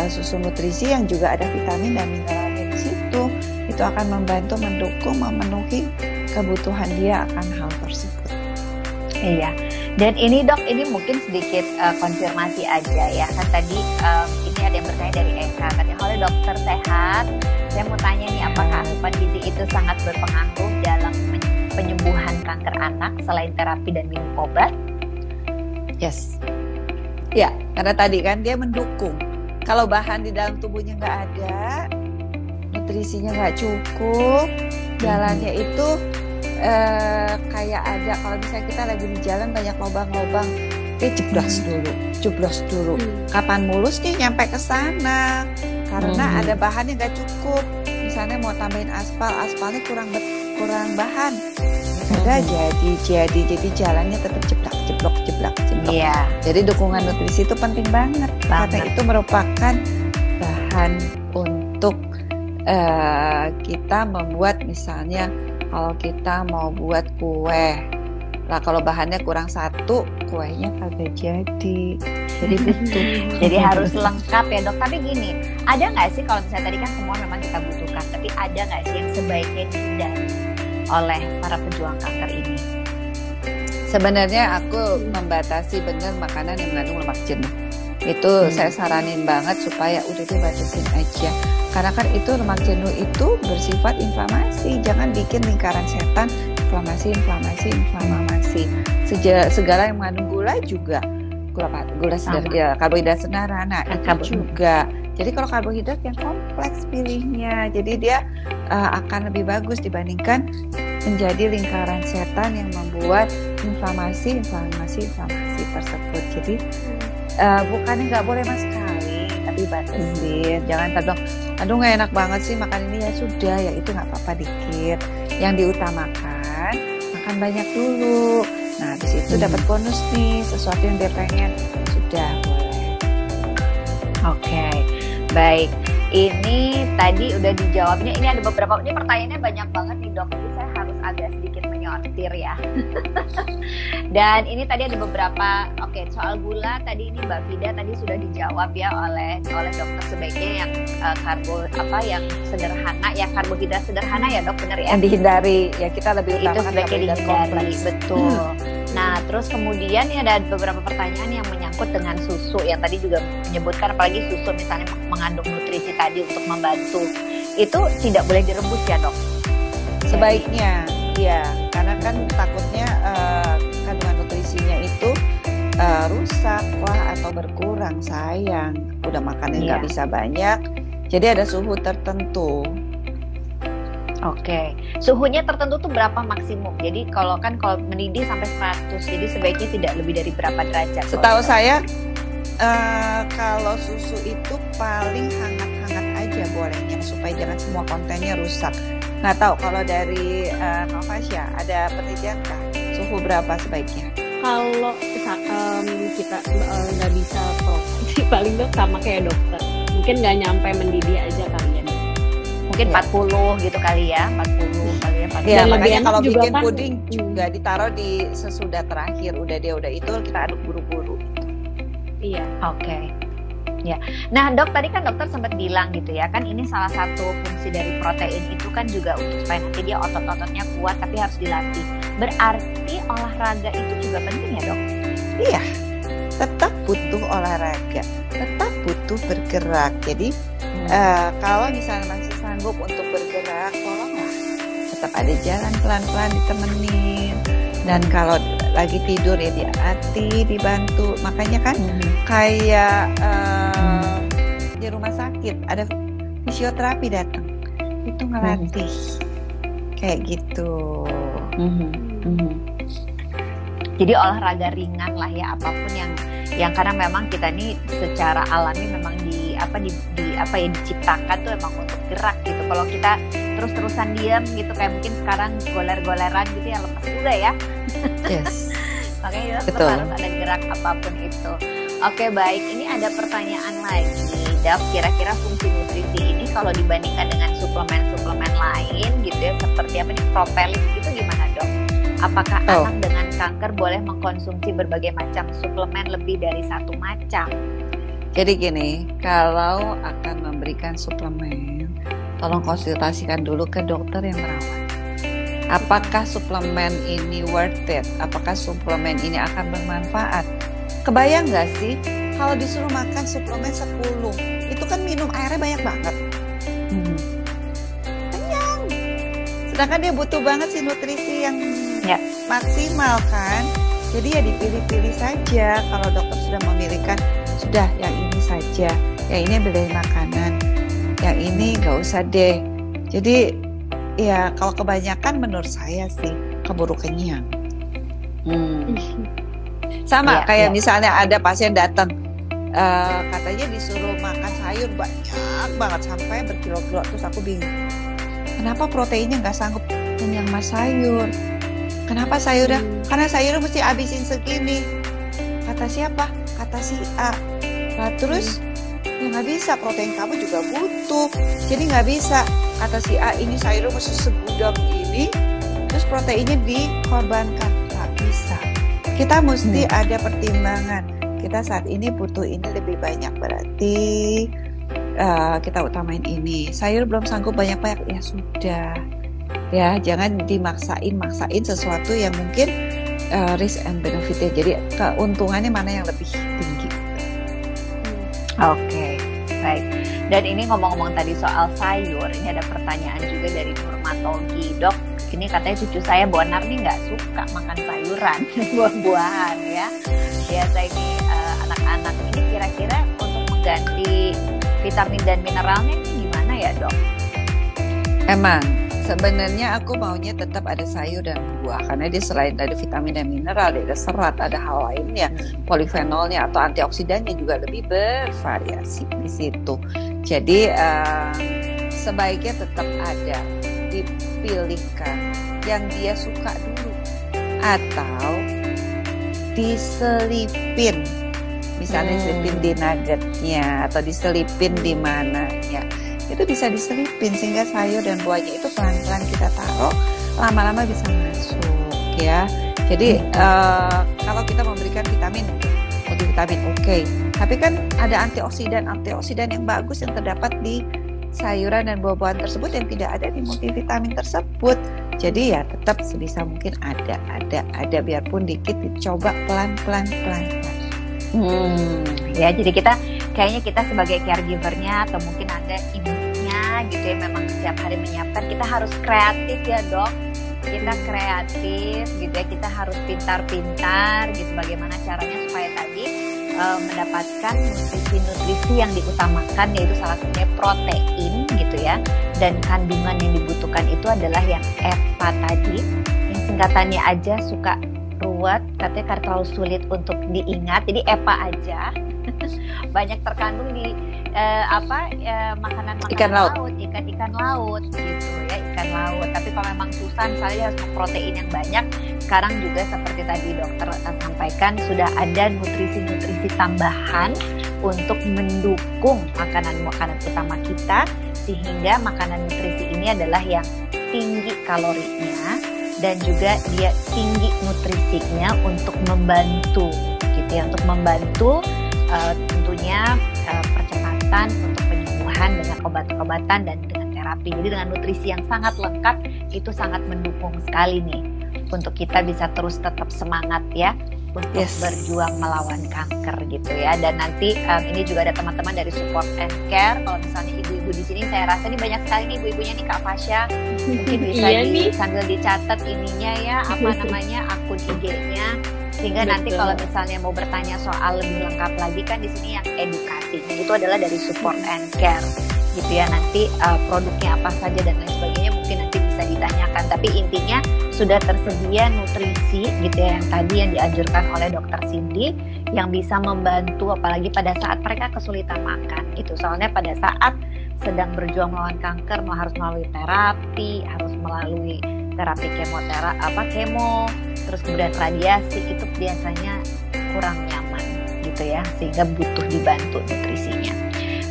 susu nutrisi yang juga ada vitamin dan mineralnya di situ. Itu akan membantu mendukung memenuhi kebutuhan dia akan hal tersebut. Iya. Dan ini dok, ini mungkin sedikit konfirmasi aja ya. Kan tadi ini ada yang bertanya dari Eka. Katanya, halo dokter sehat. Saya mau tanya nih, apakah asupan gizi itu sangat berpengaruh dalam penyembuhan kanker anak selain terapi dan minum obat? Yes. Ya, karena tadi kan dia mendukung. Kalau bahan di dalam tubuhnya nggak ada, nutrisinya nggak cukup, jalannya itu kayak ada, kalau misalnya kita lagi di jalan banyak lubang-lubang, dia jeblos dulu. Kapan mulusnya nyampe ke sana? Karena ada bahannya nggak cukup. Misalnya mau tambahin aspalnya kurang bahan. Ada jadi jalannya tetap jeblok. Iya. Jadi dukungan nutrisi itu penting banget. Karena itu merupakan bahan untuk kita membuat, misalnya kalau kita mau buat kue, lah kalau bahannya kurang satu, kuenya kagak jadi butuh. Jadi harus lengkap ya dok. Tapi gini, ada nggak sih kalau misalnya tadi kan semua memang kita butuhkan, tapi ada nggak sih yang sebaiknya dihindari oleh para pejuang kanker ini? Sebenarnya aku membatasi benar makanan yang mengandung lemak jenuh. Itu saya saranin banget supaya udah dibatasin aja. Karena kan itu lemak jenuh itu bersifat inflamasi. Jangan bikin lingkaran setan inflamasi. Segala yang mengandung gula juga. Gula sedar, ya, karbohidrat sederhana itu juga. Jadi kalau karbohidrat yang kompleks pilihnya. Jadi dia akan lebih bagus dibandingkan menjadi lingkaran setan yang membuat inflamasi tersebut. Jadi bukannya nggak boleh sama sekali, tapi batasin. Jangan bilang, aduh nggak enak banget sih makan ini, ya sudah, ya itu nggak apa-apa dikit. Yang diutamakan makan banyak dulu. Nah habis itu dapat bonus nih, sesuatu yang dia pengen, sudah boleh. Oke, baik. Ini tadi udah dijawabnya. Ini ada beberapa, ini pertanyaannya banyak banget nih dok. Jadi saya harus agak sedikit menyortir ya. Dan ini tadi ada beberapa. Oke, soal gula tadi ini Mbak Vida tadi sudah dijawab ya oleh dokter, sebaiknya yang yang sederhana ya, karbohidrat sederhana ya dok, benar ya? Yang dihindari ya, kita lebih itu utamakan sebaiknya dihindari, betul. Nah, Hmm. terus kemudian ini ada beberapa pertanyaan yang menyangkut dengan susu yang tadi juga menyebutkan, apalagi susu misalnya mengandung nutrisi tadi untuk membantu. Itu tidak boleh direbus ya dok? Sebaiknya, ya, karena kan takutnya kandungan nutrisinya itu rusak wah atau berkurang, sayang. Udah makannya nggak bisa banyak, jadi ada suhu tertentu. Oke, suhunya tertentu tuh berapa maksimum? Jadi kalau mendidih sampai 100, jadi sebaiknya tidak lebih dari berapa derajat? Setahu saya kalau susu itu paling hangat-hangat aja bolehnya, supaya jangan semua kontennya rusak. Nggak tahu kalau dari Novasya ada penelitian kah? Suhu berapa sebaiknya? Kalau kita nggak bisa protein, paling dok sama kayak dokter. Mungkin nggak nyampe mendidih aja kali ya. Mungkin 40 gitu kali ya, 40 kali ya. 40. Ya, Dan lebih makanya enak kalau juga bikin kan, puding juga ditaruh di sesudah terakhir, udah itu kita aduk buru-buru. Iya. Oke. Ya. Nah, dok, tadi kan dokter sempat bilang gitu ya, kan ini salah satu fungsi dari protein itu kan juga untuk supaya nanti dia otot-ototnya kuat, tapi harus dilatih. Berarti olahraga itu juga penting ya, dok? Iya. Tetap butuh olahraga, tetap butuh bergerak. Jadi kalau misalnya masih sanggup untuk bergerak, tolonglah tetap ada jalan pelan-pelan ditemenin. Dan kalau lagi tidur ya diati, dibantu. Makanya kan kayak di rumah sakit ada fisioterapi datang, itu ngelatih kayak gitu. Jadi olahraga ringan lah ya, apapun yang karena memang kita nih secara alami memang diciptakan tuh emang untuk gerak gitu. Kalau kita terus-terusan diam gitu, kayak mungkin sekarang goler-goleran gitu ya, lepas juga ya. Yes. Makanya Betul. harus ada gerak apapun itu. Oke, baik. Ini ada pertanyaan lagi, Dok. Kira-kira fungsi nutrisi ini kalau dibandingkan dengan suplemen-suplemen lain gitu ya, seperti apa nih, propolis gitu, gimana dok? Apakah anak dengan kanker boleh mengkonsumsi berbagai macam suplemen lebih dari satu macam? Jadi gini, kalau akan memberikan suplemen, tolong konsultasikan dulu ke dokter yang merawat. Apakah suplemen ini worth it? Apakah suplemen ini akan bermanfaat? Kebayang nggak sih kalau disuruh makan suplemen 10, itu kan minum airnya banyak banget. Kenyang. Sedangkan dia butuh banget sih nutrisi yang maksimal kan. Jadi ya dipilih-pilih saja. Kalau dokter sudah memilihkan, sudah yang ini saja, yang ini ambil dari makanan, yang ini nggak usah deh. Jadi ya kalau kebanyakan menurut saya sih keburu kenyang. Sama kayak misalnya ada pasien datang, katanya disuruh makan sayur banyak banget sampai berkilo-kilo, terus aku bingung, kenapa proteinnya nggak sanggup kenyang mas sayur? Kenapa sayurnya? Karena sayurnya mesti habisin segini. Kata siapa? Kata si A. Nah terus ya nggak bisa, protein kamu juga butuh, jadi nggak bisa. Kata si A, ini sayurnya mesti segudang ini, terus proteinnya dikorbankan, nggak bisa. Kita mesti ada pertimbangan. Kita saat ini butuh ini lebih banyak, berarti kita utamain ini. Sayur belum sanggup banyak-banyak, ya sudah. Ya jangan maksain sesuatu yang mungkin risk and benefitnya. Jadi keuntungannya mana yang lebih tinggi. Oke, baik. Dan ini ngomong-ngomong tadi soal sayur, ini ada pertanyaan juga dari Nurmatologi, dok. Ini katanya cucu saya Bonar nih nggak suka makan sayuran, buah-buahan ya. Biasa ini anak-anak ini kira-kira untuk mengganti vitamin dan mineralnya ini gimana ya dok? Emang Sebenarnya aku maunya tetap ada sayur dan buah karena dia selain ada vitamin dan mineral, ada serat, ada hal lainnya, polifenolnya atau antioksidannya juga lebih bervariasi di situ. Jadi sebaiknya tetap ada, dipilihkan yang dia suka dulu atau diselipin, misalnya diselipin di nuggetnya atau diselipin di mananya. Itu bisa diselipin sehingga sayur dan buahnya itu pelan-pelan kita taruh, lama-lama bisa masuk ya. Jadi kalau kita memberikan vitamin, multivitamin oke. Tapi kan ada antioksidan yang bagus yang terdapat di sayuran dan buah-buahan tersebut yang tidak ada di multivitamin tersebut. Jadi ya tetap sebisa mungkin ada biarpun dikit, dicoba pelan-pelan. Ya, jadi kayaknya kita sebagai caregivernya atau mungkin ada ibunya gitu ya, memang setiap hari menyiapkan, kita harus kreatif ya dok. Kita kreatif gitu ya, kita harus pintar-pintar gitu bagaimana caranya supaya tadi mendapatkan nutrisi-nutrisi yang diutamakan, yaitu salah satunya protein gitu ya, dan kandungan yang dibutuhkan itu adalah yang EPA tadi, yang singkatannya aja suka ruwet, katanya karena terlalu sulit untuk diingat, jadi EPA aja. Banyak terkandung di makanan ikan laut, ikan laut gitu ya, ikan laut. Tapi kalau memang susah misalnya harus protein yang banyak, sekarang juga seperti tadi dokter sampaikan sudah ada nutrisi-nutrisi tambahan untuk mendukung makanan-makanan utama kita, sehingga makanan nutrisi ini adalah yang tinggi kalorinya dan juga dia tinggi nutrisinya untuk membantu gitu ya, untuk membantu tentunya percepatan untuk penyembuhan dengan obat-obatan dan dengan terapi. Jadi dengan nutrisi yang sangat lengkap itu sangat mendukung sekali nih untuk kita bisa terus tetap semangat ya untuk berjuang melawan kanker gitu ya. Dan nanti ini juga ada teman-teman dari Support and Care. Kalau misalnya ibu-ibu di sini, saya rasa ini banyak sekali nih ibu-ibunya nih Kak Fasya. Mungkin bisa sambil dicatat ininya ya, apa namanya, akun IG-nya. Sehingga nanti kalau misalnya mau bertanya soal lebih lengkap lagi, kan di sini yang edukasi itu adalah dari Support and Care gitu ya. Nanti produknya apa saja dan lain sebagainya mungkin nanti bisa ditanyakan. Tapi intinya sudah tersedia nutrisi gitu ya, yang tadi yang dianjurkan oleh Dokter Cindy, yang bisa membantu apalagi pada saat mereka kesulitan makan itu. Soalnya pada saat sedang berjuang melawan kanker, harus melalui terapi, harus melalui terapi kemo, terus kemudian radiasi, itu biasanya kurang nyaman gitu ya, sehingga butuh dibantu nutrisinya.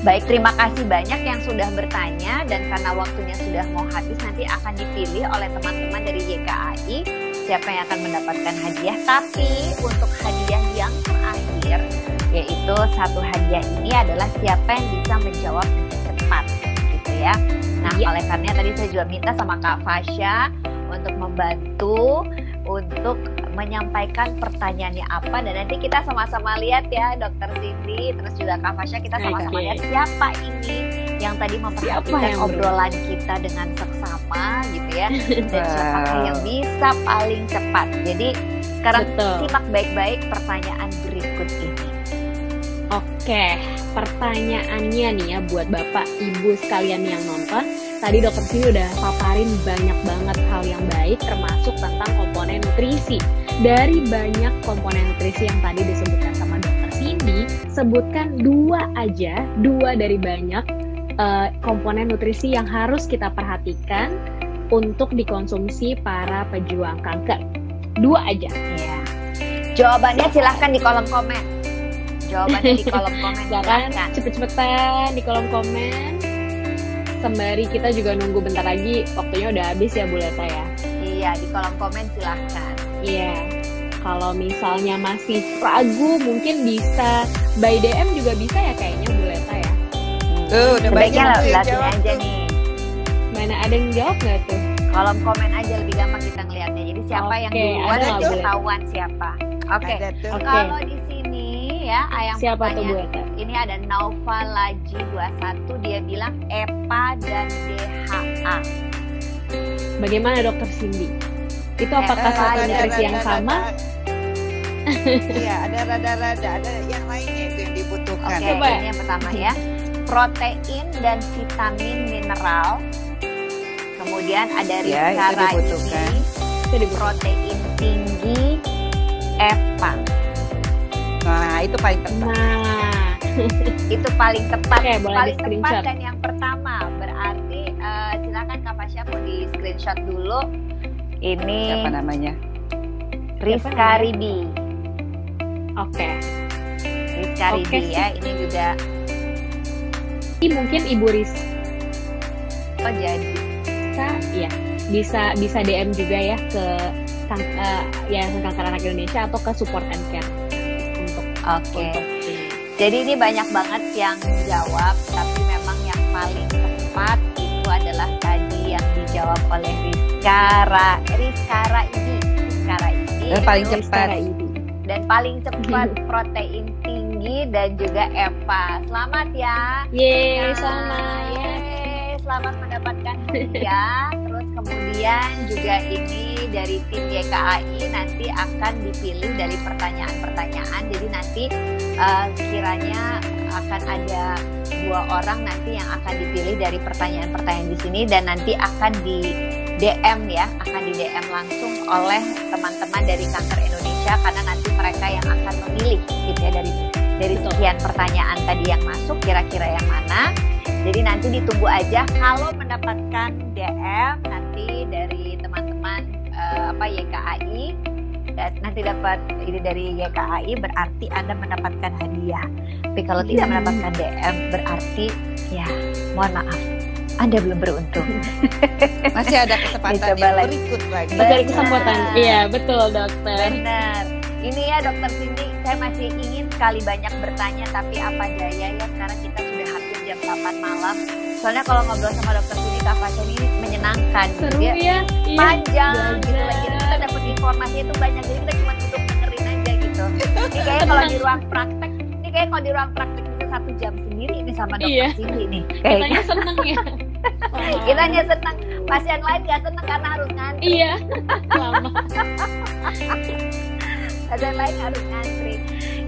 Baik, terima kasih banyak yang sudah bertanya, dan karena waktunya sudah mau habis, nanti akan dipilih oleh teman-teman dari YKAI siapa yang akan mendapatkan hadiah. Tapi untuk hadiah yang terakhir, yaitu satu hadiah ini adalah siapa yang bisa menjawab dengan cepat gitu ya. Nah, oleh karena tadi saya juga minta sama Kak Fasya untuk membantu untuk menyampaikan pertanyaannya apa, dan nanti kita sama-sama lihat ya Dokter Cindy terus juga Kak Fasya, kita sama-sama lihat siapa ini yang tadi memperhatikan obrolan kita dengan seksama gitu ya, dan siapa yang bisa paling cepat. Jadi sekarang simak baik-baik pertanyaan berikut ini. Oke, pertanyaannya nih ya buat Bapak Ibu sekalian yang nonton. Tadi Dokter Cindy udah paparin banyak banget hal yang baik, termasuk tentang komponen nutrisi. Dari banyak komponen nutrisi yang tadi disebutkan sama Dokter Cindy, sebutkan dua dari banyak komponen nutrisi yang harus kita perhatikan untuk dikonsumsi para pejuang kanker. Dua aja. Ya. Jawabannya silahkan di kolom komen. Jawabannya di kolom komen. Silahkan cepet-cepetan di kolom komen. Sembari kita juga nunggu bentar lagi, waktunya udah habis ya Bu Leta ya. Iya, di kolom komen silahkan. Iya, kalau misalnya masih ragu mungkin bisa by DM juga bisa ya kayaknya Bu Leta ya. Udah banyak yang jawab aja nih. Mana ada yang jawab nggak tuh? Kolom komen aja lebih gampang kita ngeliatnya. Jadi siapa yang duluan itu ketahuan siapa. Oke. Kalau di sini ya, yang siapa tuh Bu Leta? Ini ada Naufa Laji 21, dia bilang EPA dan DHA. Bagaimana Dokter Cindy? Itu apakah satu nutrisi yang sama? Iya, ada rada-rada, ada yang lainnya itu yang dibutuhkan. Oke, ini yang pertama ya. Protein dan vitamin mineral Kemudian ada Ya, Rizka itu dibutuhkan. Raini, protein tinggi, EPA. Nah, itu paling tepat. Nah, Itu paling tepat. Oke, boleh Paling di-screenshot. tepat dan yang pertama. Berarti silakan Kak Fasya mau di screenshot dulu. Ini Siapa namanya? Rizka namanya? Ribi. oke. Rizka Oke Ribi sih. ya. Ini juga Ini mungkin Ibu Rizka, jadi ya bisa DM juga ya ke Yayasan Kanker Anak Indonesia atau ke Support and Care untuk oke. untuk ini. Jadi ini banyak banget yang jawab, tapi memang yang paling tepat itu adalah tadi yang dijawab oleh Rizka Raidi. Dan paling Itu cepat. dan paling cepat, protein tinggi dan juga EPA. Selamat ya. Yeay, Nah, selamat. yeay, selamat mendapatkan hadiah. Terus kemudian juga ini dari tim YKAI nanti akan dipilih dari pertanyaan-pertanyaan. Jadi nanti kiranya akan ada 2 orang nanti yang akan dipilih dari pertanyaan-pertanyaan di sini dan nanti akan di DM ya, akan di DM langsung oleh teman-teman dari Kanker Indonesia karena nanti mereka yang akan memilih gitu ya dari sekian pertanyaan tadi yang masuk kira-kira yang mana. Jadi nanti ditunggu aja kalau mendapatkan DM nanti dari teman-teman YKAI dan nanti dapat ini dari YKAI berarti Anda mendapatkan hadiah. Tapi kalau tidak mendapatkan DM berarti ya mohon maaf Anda belum beruntung. Masih ada kesempatan Coba yang lagi. berikut lagi. Masih ada Benar. kesempatan. Iya, betul, dokter. Benar. Ini ya Dokter Cindy, saya masih ingin sekali banyak bertanya tapi apa daya ya sekarang kita sudah hampir jam 8 malam. Soalnya kalau ngobrol sama Dokter Cindy Kak Fasya ini menyenangkan. Seru Dia ya. Iya. panjang gitu Belajar. lagi. Kita dapat informasi itu banyak jadi kita cuma duduk dengerin aja gitu. Ini kayak kalau di ruang praktek, bisa 1 jam sendiri ini sama Dokter Iya. Cindy nih. Kitanya seneng ya. Kita hanya senang, pasien lain gak senang karena harus ngantri. Iya. Lama. Pasien lain harus ngantri.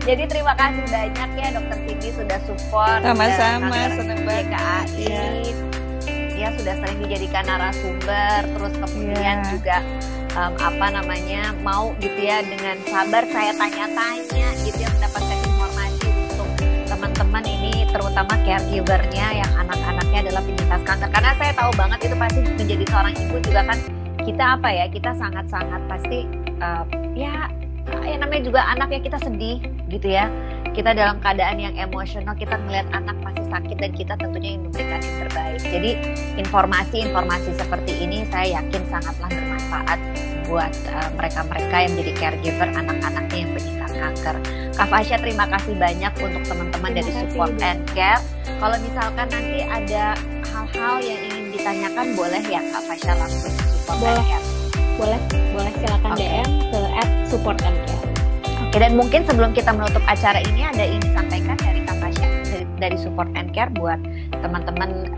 Jadi terima kasih banyak ya Dokter Cindy sudah support. Sama-sama, Kanker senang banget. YKAI. Iya. Ya sudah sering dijadikan narasumber, terus kemudian Iya. juga mau gitu ya dengan sabar saya tanya-tanya gitu ya mendapatkan informasi untuk teman-teman ini terutama caregivernya yang anak-anaknya adalah penyintas kanker karena saya tahu banget itu pasti menjadi seorang ibu juga kan kita sangat-sangat pasti ya namanya juga anaknya kita sedih gitu ya kita dalam keadaan yang emosional kita melihat anak masih sakit dan kita tentunya ingin memberikan yang terbaik jadi informasi-informasi seperti ini saya yakin sangatlah bermanfaat buat mereka-mereka yang jadi caregiver anak-anaknya yang penyintas kanker. Kak Fasya terima kasih banyak untuk teman-teman dari Support and Care. Kalau misalkan nanti ada hal-hal yang ingin ditanyakan boleh ya Kak Fasya langsung ke Support and Care. Boleh silakan Oke. DM ke @Support and Care. Oke dan mungkin sebelum kita menutup acara ini ada yang disampaikan dari Kak Fasya dari Support and Care buat teman-teman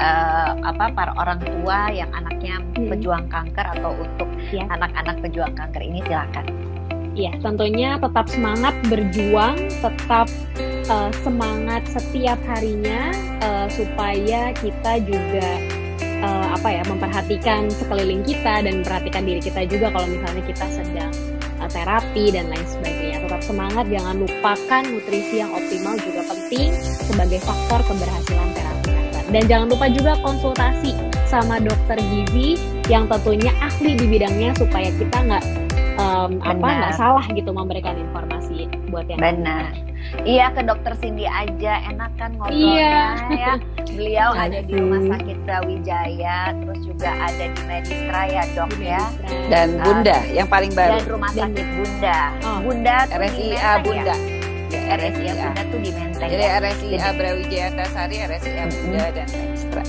para orang tua yang anaknya pejuang kanker atau untuk Ya. anak-anak pejuang kanker ini silakan. Ya, tentunya tetap semangat berjuang, tetap semangat setiap harinya supaya kita juga memperhatikan sekeliling kita dan memperhatikan diri kita juga kalau misalnya kita sedang terapi dan lain sebagainya. Tetap semangat, jangan lupakan nutrisi yang optimal juga penting sebagai faktor keberhasilan terapi kanker. Dan jangan lupa juga konsultasi sama dokter gizi yang tentunya ahli di bidangnya supaya kita nggak salah gitu memberikan informasi buat yang Benar. Iya ke Dokter Cindy aja enak kan ngobrolnya ya. Beliau ada di Rumah Sakit Brawijaya, terus juga ada di Medistra ya dok ya. Dan Bunda yang paling baru. Dan Rumah Sakit Bunda. Oh. Bunda tuh di RSIA Menteng Bunda. Ya? RSIA Bunda tuh di Menteng. Jadi ya? RSIA Brawijaya Antasari, RSIA Bunda dan Medistra.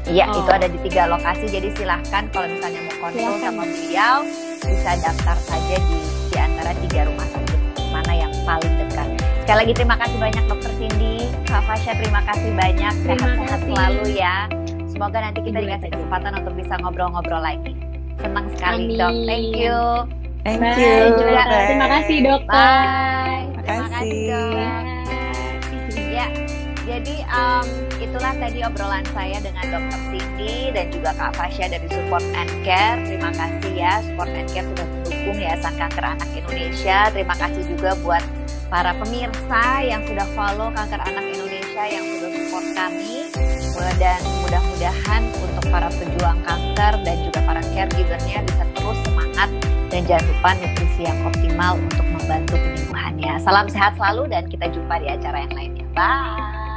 Iya, Oh. itu ada di 3 lokasi. Jadi silahkan kalau misalnya mau konsul Silahkan. sama beliau bisa daftar saja di antara 3 rumah sakit mana yang paling dekat. Sekali lagi terima kasih banyak Dokter Cindy, Kak Fasya terima kasih banyak, Terima sehat-sehat kasih. selalu ya. Semoga nanti kita Ibu dikasih Leta juga. kesempatan untuk bisa ngobrol-ngobrol lagi. Senang sekali Amin. dok, thank you. Thank Bye, you. juga. Bye. Terima kasih dokter. Bye. Terima kasih Makasih. dok. Bye. Ya, Jadi itulah tadi obrolan saya dengan Dr. Cindy dan juga Kak Fasya dari Support and Care. Terima kasih ya, Support and Care sudah mendukung Yayasan Kanker Anak Indonesia. Terima kasih juga buat para pemirsa yang sudah follow Kanker Anak Indonesia, yang sudah support kami. Dan mudah-mudahan untuk para pejuang kanker dan juga para caregiver-nya bisa terus semangat. Dan jangan lupa nutrisi yang optimal untuk membantu penyembuhannya. Salam sehat selalu dan kita jumpa di acara yang lainnya. Bye!